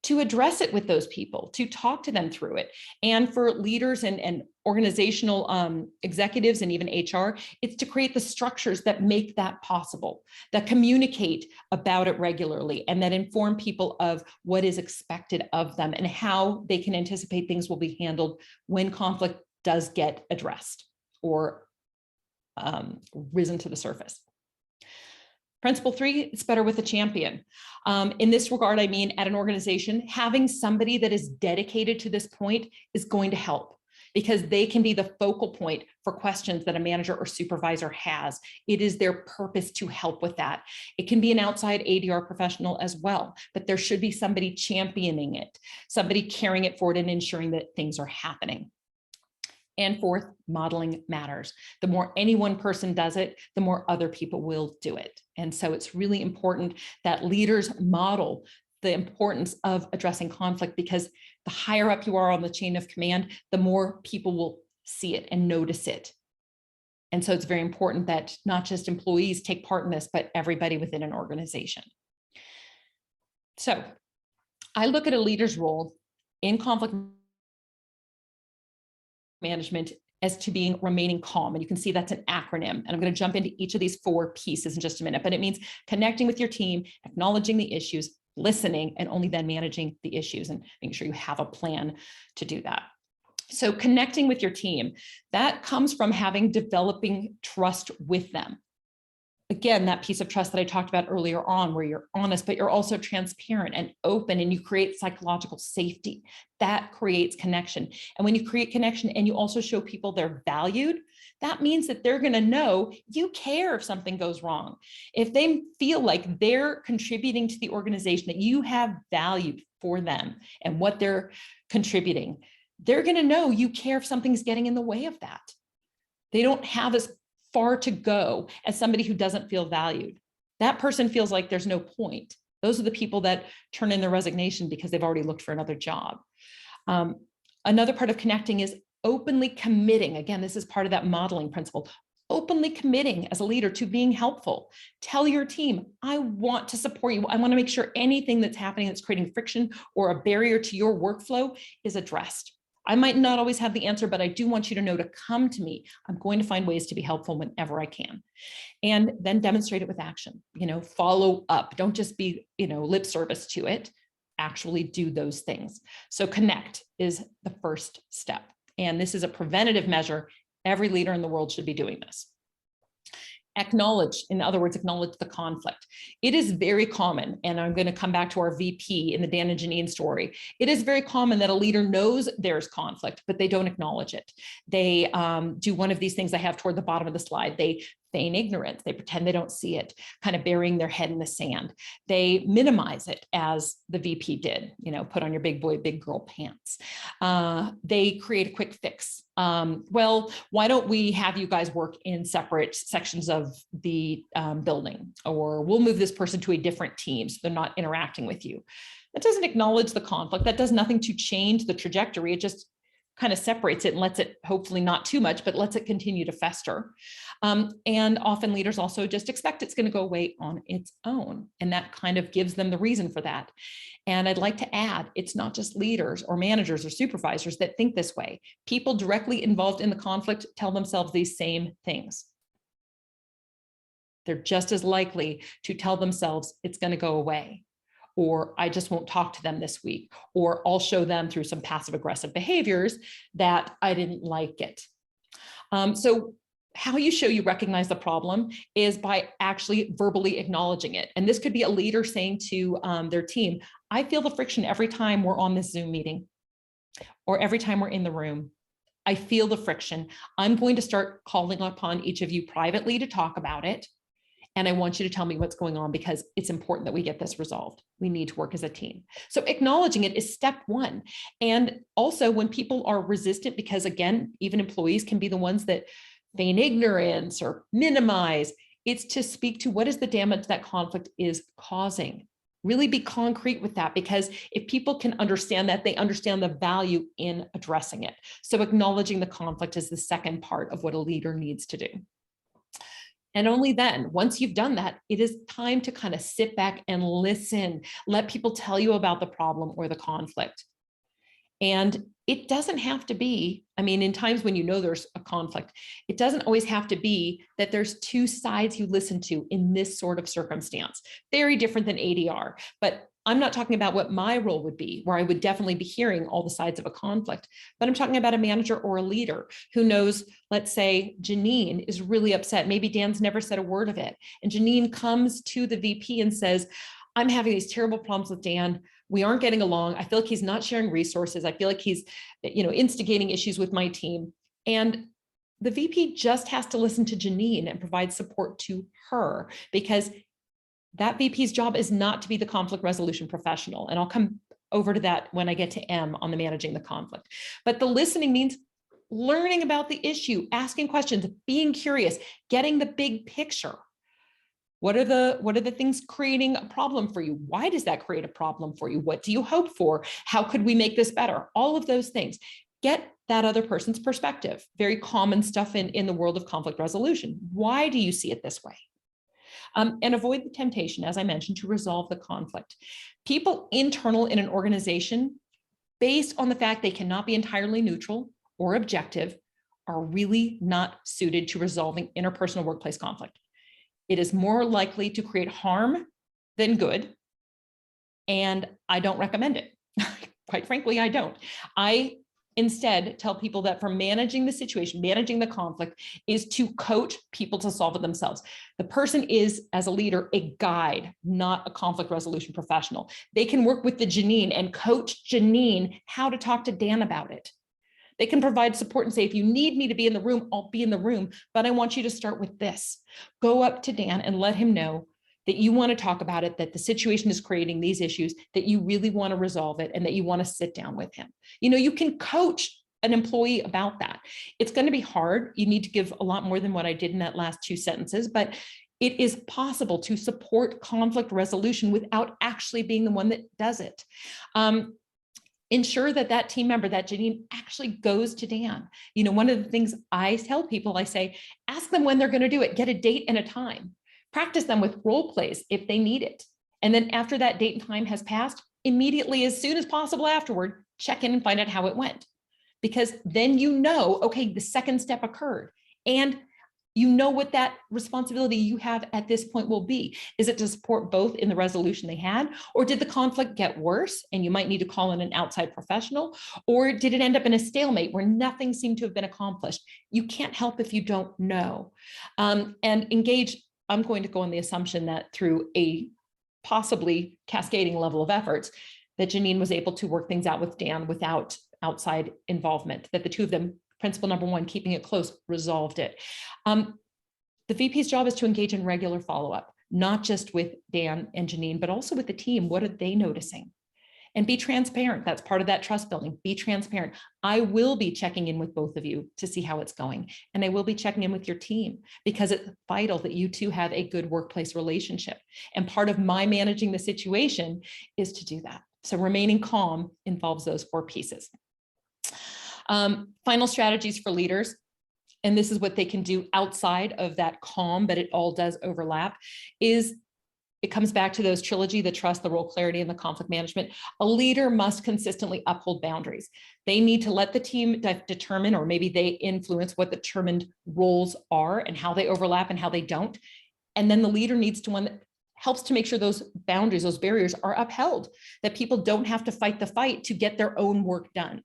to address it with those people, to talk to them through it. And for leaders and organizational executives and even HR, it's to create the structures that make that possible, that communicate about it regularly, and that inform people of what is expected of them and how they can anticipate things will be handled when conflict does get addressed or risen to the surface. Principle 3, it's better with a champion. In this regard, I mean, at an organization, having somebody that is dedicated to this point is going to help, because they can be the focal point for questions that a manager or supervisor has. It is their purpose to help with that. It can be an outside ADR professional as well, but there should be somebody championing it, somebody carrying it forward and ensuring that things are happening. And 4th, modeling matters. The more any one person does it, the more other people will do it. And so it's really important that leaders model the importance of addressing conflict, because the higher up you are on the chain of command, the more people will see it and notice it. And so it's very important that not just employees take part in this, but everybody within an organization. So I look at a leader's role in conflict management as to remaining calm. And you can see that's an acronym. And I'm going to jump into each of these 4 pieces in just a minute, but it means connecting with your team, acknowledging the issues, listening, and only then managing the issues and making sure you have a plan to do that. So connecting with your team, that comes from developing trust with them. Again, that piece of trust that I talked about earlier on, where you're honest, but you're also transparent and open, and you create psychological safety. That creates connection. And when you create connection and you also show people they're valued, that means that they're going to know you care if something goes wrong. If they feel like they're contributing to the organization, that you have value for them and what they're contributing, they're going to know you care if something's getting in the way of that. They don't have as far to go as somebody who doesn't feel valued. That person feels like there's no point. Those are the people that turn in their resignation because they've already looked for another job. Another part of connecting is openly committing. Again, this is part of that modeling principle. Openly committing as a leader to being helpful. Tell your team, I want to support you. I want to make sure anything that's happening that's creating friction or a barrier to your workflow is addressed. I might not always have the answer, but I do want you to know to come to me. I'm going to find ways to be helpful whenever I can. And then demonstrate it with action, follow up. Don't just be, lip service to it. Actually do those things. So connect is the first step. And this is a preventative measure. Every leader in the world should be doing this. Acknowledge, in other words, acknowledge the conflict. It is very common, and I'm going to come back to our VP in the Dan and Janine story. It is very common that a leader knows there's conflict, but they don't acknowledge it. They do one of these things I have toward the bottom of the slide. They feign ignorance. They pretend they don't see it, kind of burying their head in the sand. They minimize it, as the VP did, put on your big boy, big girl pants. They create a quick fix. Well, why don't we have you guys work in separate sections of the building, or we'll move this person to a different team so they're not interacting with you. That doesn't acknowledge the conflict. That does nothing to change the trajectory. It just kind of separates it and lets it, hopefully not too much, but lets it continue to fester. And often leaders also just expect it's going to go away on its own. And that kind of gives them the reason for that. And I'd like to add, it's not just leaders or managers or supervisors that think this way. People directly involved in the conflict tell themselves these same things. They're just as likely to tell themselves it's going to go away, or I just won't talk to them this week, or I'll show them through some passive aggressive behaviors that I didn't like it. So how you show you recognize the problem is by actually verbally acknowledging it. And this could be a leader saying to their team, I feel the friction every time we're on this Zoom meeting, or every time we're in the room. I feel the friction. I'm going to start calling upon each of you privately to talk about it. And I want you to tell me what's going on, because it's important that we get this resolved. We need to work as a team. So acknowledging it is step one. And also when people are resistant, because again, even employees can be the ones that feign ignorance or minimize, it's to speak to what is the damage that conflict is causing. Really be concrete with that, because if people can understand that, they understand the value in addressing it. So acknowledging the conflict is the second part of what a leader needs to do. And only then, once you've done that, it is time to kind of sit back and listen. Let people tell you about the problem or the conflict. And it doesn't have to be, in times when there's a conflict, it doesn't always have to be that there's two sides you listen to in this sort of circumstance. Very different than ADR, but I'm not talking about what my role would be, where I would definitely be hearing all the sides of a conflict, but I'm talking about a manager or a leader who knows, let's say Janine is really upset. Maybe Dan's never said a word of it. And Janine comes to the VP and says, I'm having these terrible problems with Dan. We aren't getting along. I feel like he's not sharing resources. I feel like he's, instigating issues with my team. And the VP just has to listen to Janine and provide support to her, because that VP's job is not to be the conflict resolution professional. And I'll come over to that when I get to M on the managing the conflict. But the listening means learning about the issue, asking questions, being curious, getting the big picture. What are the things creating a problem for you? Why does that create a problem for you? What do you hope for? How could we make this better? All of those things. Get that other person's perspective. Very common stuff in the world of conflict resolution. Why do you see it this way? And avoid the temptation, as I mentioned, to resolve the conflict. People internal in an organization, based on the fact they cannot be entirely neutral or objective, are really not suited to resolving interpersonal workplace conflict. It is more likely to create harm than good. And I don't recommend it. Quite frankly, I don't. I instead tell people that for managing the situation, managing the conflict, is to coach people to solve it themselves. The person is, as a leader, a guide, not a conflict resolution professional. They can work with the Janine and coach Janine how to talk to Dan about it. They can provide support and say, if you need me to be in the room, I'll be in the room, but I want you to start with this. Go up to Dan and let him know that you want to talk about it, that the situation is creating these issues, that you really want to resolve it, and that you want to sit down with him. You know, you can coach an employee about that. It's going to be hard. You need to give a lot more than what I did in that last 2 sentences, but it is possible to support conflict resolution without actually being the one that does it. Ensure that that team member, that Janine, actually goes to Dan. You know, one of the things I tell people, I say, ask them when they're going to do it, get a date and a time. Practice them with role plays if they need it. And then after that date and time has passed, immediately, as soon as possible afterward, check in and find out how it went. Because then you know, okay, the second step occurred. And you know what that responsibility you have at this point will be. Is it to support both in the resolution they had, or did the conflict get worse and you might need to call in an outside professional, or did it end up in a stalemate where nothing seemed to have been accomplished? You can't help if you don't know. And engage. I'm going to go on the assumption that through a possibly cascading level of efforts, that Janine was able to work things out with Dan without outside involvement, that the two of them, principle number 1, keeping it close, resolved it. The VP's job is to engage in regular follow-up, not just with Dan and Janine, but also with the team. What are they noticing? And be transparent. That's part of that trust building. Be transparent. I will be checking in with both of you to see how it's going. And I will be checking in with your team because it's vital that you two have a good workplace relationship. And part of my managing the situation is to do that. So remaining calm involves those 4 pieces. Final strategies for leaders. And this is what they can do outside of that calm, but it all does overlap, is it comes back to those trilogy: the trust, the role clarity, and the conflict management. A leader must consistently uphold boundaries. They need to let the team determine, or maybe they influence what the determined roles are and how they overlap and how they don't. And then the leader needs to one that helps to make sure those boundaries, those barriers are upheld, that people don't have to fight the fight to get their own work done.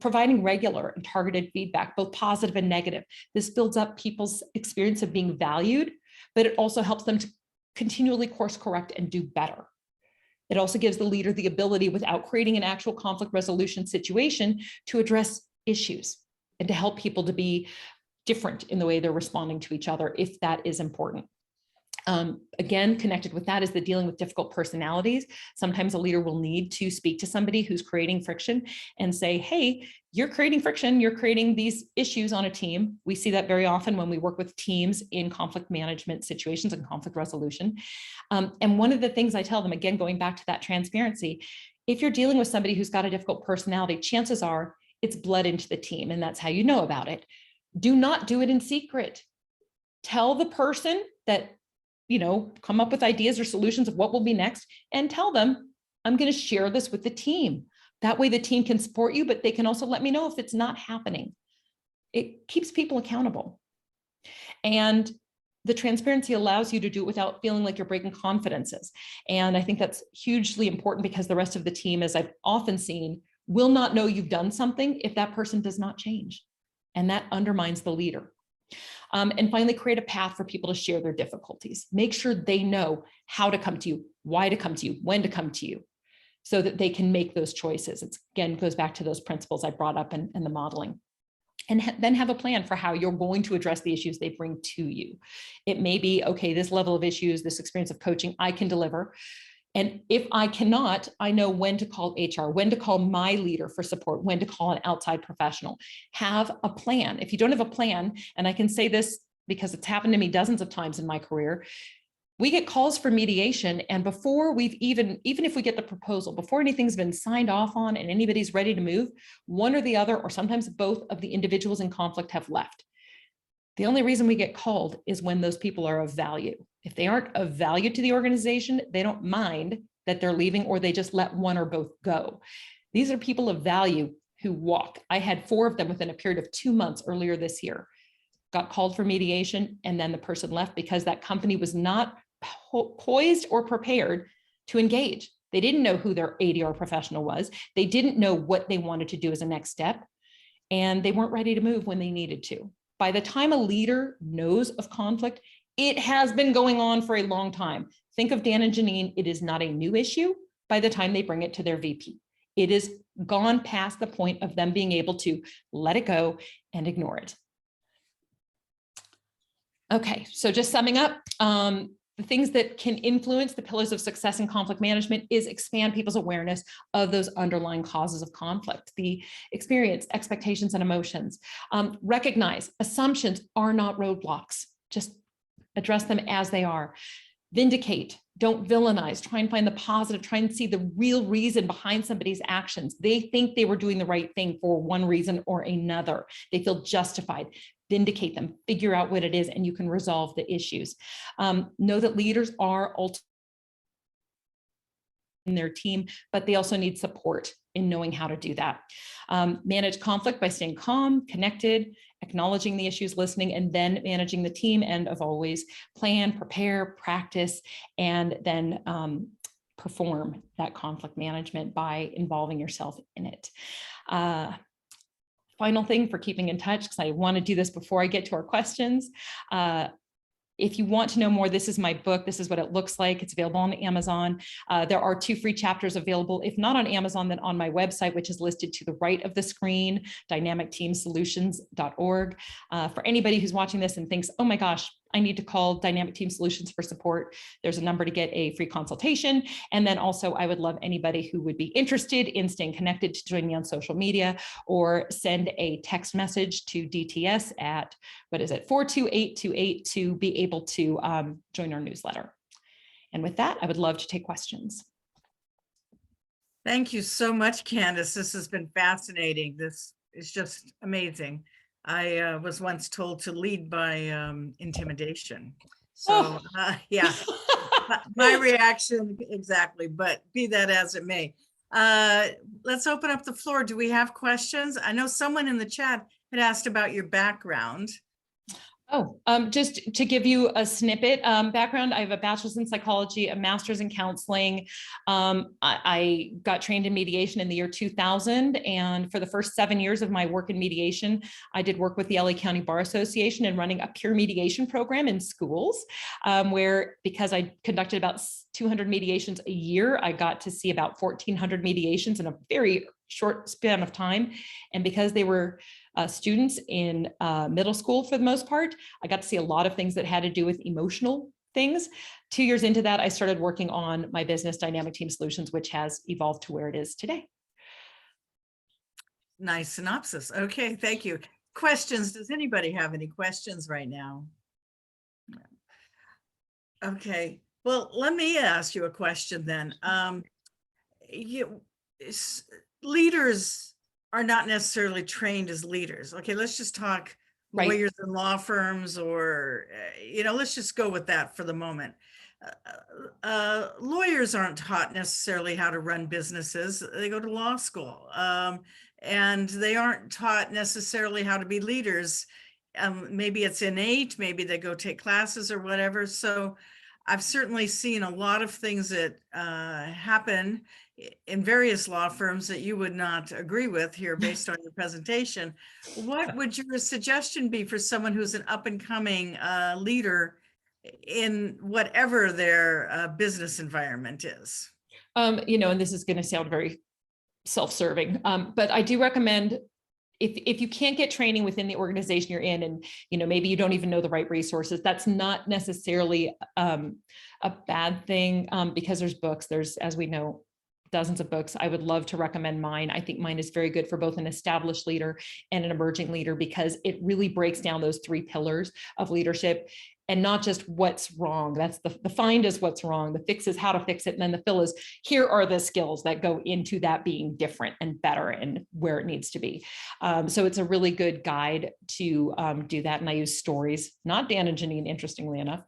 Providing regular and targeted feedback, both positive and negative. This builds up people's experience of being valued, but it also helps them to continually course correct and do better. It also gives the leader the ability, without creating an actual conflict resolution situation, to address issues and to help people to be different in the way they're responding to each other, if that is important. Again, connected with that is the dealing with difficult personalities. Sometimes a leader will need to speak to somebody who's creating friction and say, hey, you're creating friction, you're creating these issues on a team. We see that very often when we work with teams in conflict management situations and conflict resolution. And one of the things I tell them, again, going back to that transparency, if you're dealing with somebody who's got a difficult personality, chances are it's bled into the team, and that's how you know about it. Do not do it in secret. Tell the person that, come up with ideas or solutions of what will be next, and tell them, I'm going to share this with the team. That way the team can support you, but they can also let me know if it's not happening. It keeps people accountable. And the transparency allows you to do it without feeling like you're breaking confidences. And I think that's hugely important, because the rest of the team, as I've often seen, will not know you've done something if that person does not change. And that undermines the leader. And finally, create a path for people to share their difficulties. Make sure they know how to come to you, why to come to you, when to come to you, so that they can make those choices. It's, again, goes back to those principles I brought up in the modeling. And then have a plan for how you're going to address the issues they bring to you. It may be, okay, this level of issues, this experience of coaching, I can deliver. And if I cannot, I know when to call HR, when to call my leader for support, when to call an outside professional. Have a plan. If you don't have a plan, and I can say this because it's happened to me dozens of times in my career, we get calls for mediation, and before we've even if we get the proposal, before anything's been signed off on and anybody's ready to move, one or the other, or sometimes both of the individuals in conflict have left. The only reason we get called is when those people are of value. If they aren't of value to the organization, they don't mind that they're leaving, or they just let one or both go. These are people of value who walk. I had 4 of them within a period of 2 months earlier this year, got called for mediation, and then the person left because that company was not poised or prepared to engage. They didn't know who their ADR professional was. They didn't know what they wanted to do as a next step, and they weren't ready to move when they needed to. By the time a leader knows of conflict, it has been going on for a long time. Think of Dan and Janine. It is not a new issue by the time they bring it to their VP. It is gone past the point of them being able to let it go and ignore it. Okay, so just summing up, the things that can influence the pillars of success in conflict management is expand people's awareness of those underlying causes of conflict, the experience, expectations, and emotions. Recognize assumptions are not roadblocks. Just address them as they are. Vindicate, don't villainize, try and find the positive, try and see the real reason behind somebody's actions. They think they were doing the right thing for one reason or another. They feel justified. Vindicate them, figure out what it is, and you can resolve the issues. Know that leaders are ultimately in their team, but they also need support in knowing how to do that. Manage conflict by staying calm, connected, acknowledging the issues, listening, and then managing the team. And of always plan, prepare, practice, and then perform that conflict management by involving yourself in it. Final thing for keeping in touch, because I want to do this before I get to our questions. If you want to know more, this is my book. This is what it looks like. It's available on Amazon. There are 2 free chapters available, if not on Amazon, then on my website, which is listed to the right of the screen, dynamicteamsolutions.org. For anybody who's watching this and thinks, oh my gosh, I need to call Dynamic Team Solutions for support, there's a number to get a free consultation. And then also, I would love anybody who would be interested in staying connected to join me on social media, or send a text message to DTS at, 42828 to be able to join our newsletter. And with that, I would love to take questions. Thank you so much, Candice. This has been fascinating. This is just amazing. I was once told to lead by intimidation. So yeah, my reaction exactly, but be that as it may. Let's open up the floor. Do we have questions? I know someone in the chat had asked about your background. Oh, just to give you a snippet background, I have a bachelor's in psychology, a master's in counseling. I got trained in mediation in the year 2000. And for the first 7 years of my work in mediation, I did work with the LA County Bar Association and running a peer mediation program in schools, where, because I conducted about 200 mediations a year, I got to see about 1,400 mediations in a very short span of time. And because they were students in middle school for the most part, I got to see a lot of things that had to do with emotional things. 2 years into that, I started working on my business, Dynamic Team Solutions, which has evolved to where it is today. Nice synopsis. Okay, thank you. Questions? Does anybody have any questions right now? Okay, well, let me ask you a question then. Leaders are not necessarily trained as leaders. Okay, let's just talk Right. lawyers and law firms, or, let's just go with that for the moment. Lawyers aren't taught necessarily how to run businesses. They go to law school, and they aren't taught necessarily how to be leaders. Maybe it's innate, maybe they go take classes or whatever. So I've certainly seen a lot of things that happen in various law firms that you would not agree with here based on your presentation. What would your suggestion be for someone who's an up and coming leader in whatever their business environment is? And this is going to sound very self-serving, but I do recommend, if you can't get training within the organization you're in, and maybe you don't even know the right resources, that's not necessarily a bad thing, because there's books, as we know, dozens of books. I would love to recommend mine. I think mine is very good for both an established leader and an emerging leader, because it really breaks down those 3 pillars of leadership and not just what's wrong. That's the find is what's wrong. The fix is how to fix it. And then the fill is here are the skills that go into that being different and better and where it needs to be. So it's a really good guide to do that. And I use stories, not Dan and Janine, interestingly enough,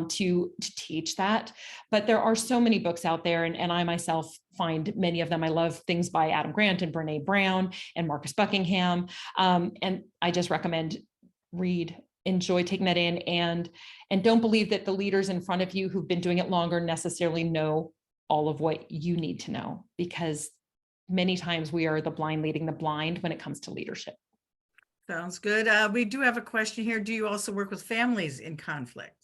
to teach that. But there are so many books out there, and I myself find many of them. I love things by Adam Grant and Brene Brown and Marcus Buckingham. And I just recommend read, enjoy taking that in, and don't believe that the leaders in front of you who've been doing it longer necessarily know all of what you need to know, because many times we are the blind leading the blind when it comes to leadership. Sounds good. We do have a question here. Do you also work with families in conflict?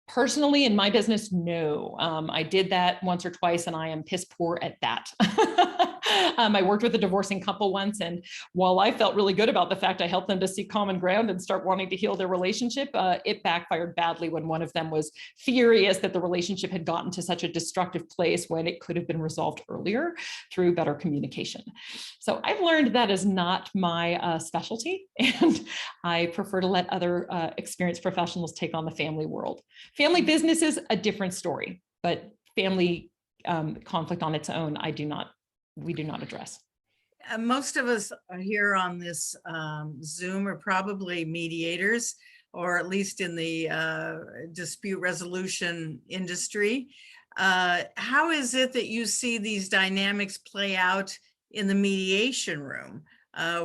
Personally, in my business, no. I did that once or twice, and I am piss poor at that. I worked with a divorcing couple once, and while I felt really good about the fact I helped them to see common ground and start wanting to heal their relationship, it backfired badly when one of them was furious that the relationship had gotten to such a destructive place when it could have been resolved earlier through better communication. So I've learned that is not my specialty, and I prefer to let other experienced professionals take on the family world. Family business is a different story, but family conflict on its own, we do not address. Most of us are here on this Zoom are probably mediators, or at least in the dispute resolution industry. How is it that you see these dynamics play out in the mediation room,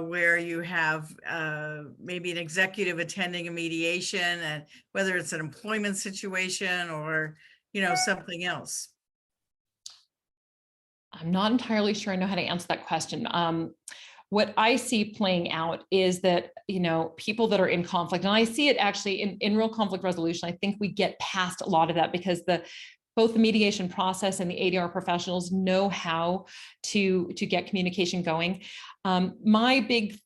where you have maybe an executive attending a mediation, and whether it's an employment situation or, something else? I'm not entirely sure I know how to answer that question. What I see playing out is that, people that are in conflict, and I see it actually in real conflict resolution, I think we get past a lot of that because both the mediation process and the ADR professionals know how to get communication going. My big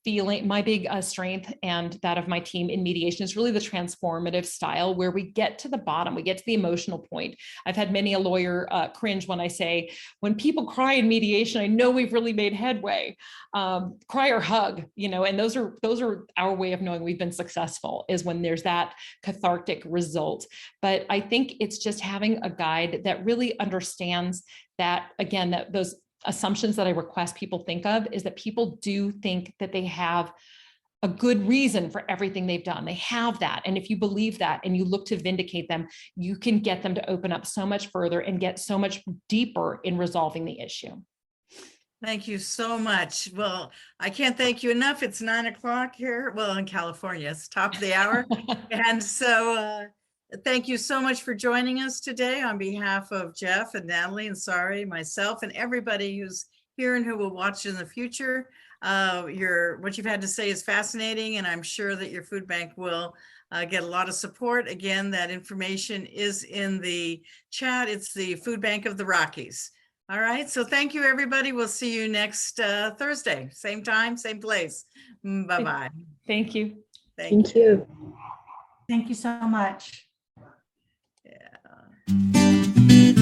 strength and that of my team in mediation is really the transformative style, where we get to the bottom, we get to the emotional point. I've had many a lawyer cringe when I say, when people cry in mediation, I know we've really made headway. Cry or hug, and those are our way of knowing we've been successful, is when there's that cathartic result. But I think it's just having a guide that really understands that, again, that those assumptions that I request people think of is that people do think that they have a good reason for everything they've done. They have that. And if you believe that and you look to vindicate them, you can get them to open up so much further and get so much deeper in resolving the issue. Thank you so much. Well, I can't thank you enough. It's 9 o'clock here. Well, in California, it's top of the hour. And so thank you so much for joining us today on behalf of Jeff and Natalie and Sari, myself, and everybody who's here and who will watch in the future. What you've had to say is fascinating, and I'm sure that your food bank will get a lot of support. Again, that information is in the chat. It's the Food Bank of the Rockies. All right, so thank you, everybody. We'll see you next Thursday, same time, same place. Bye-bye. Thank you. Thank you. Thank you so much. Yeah.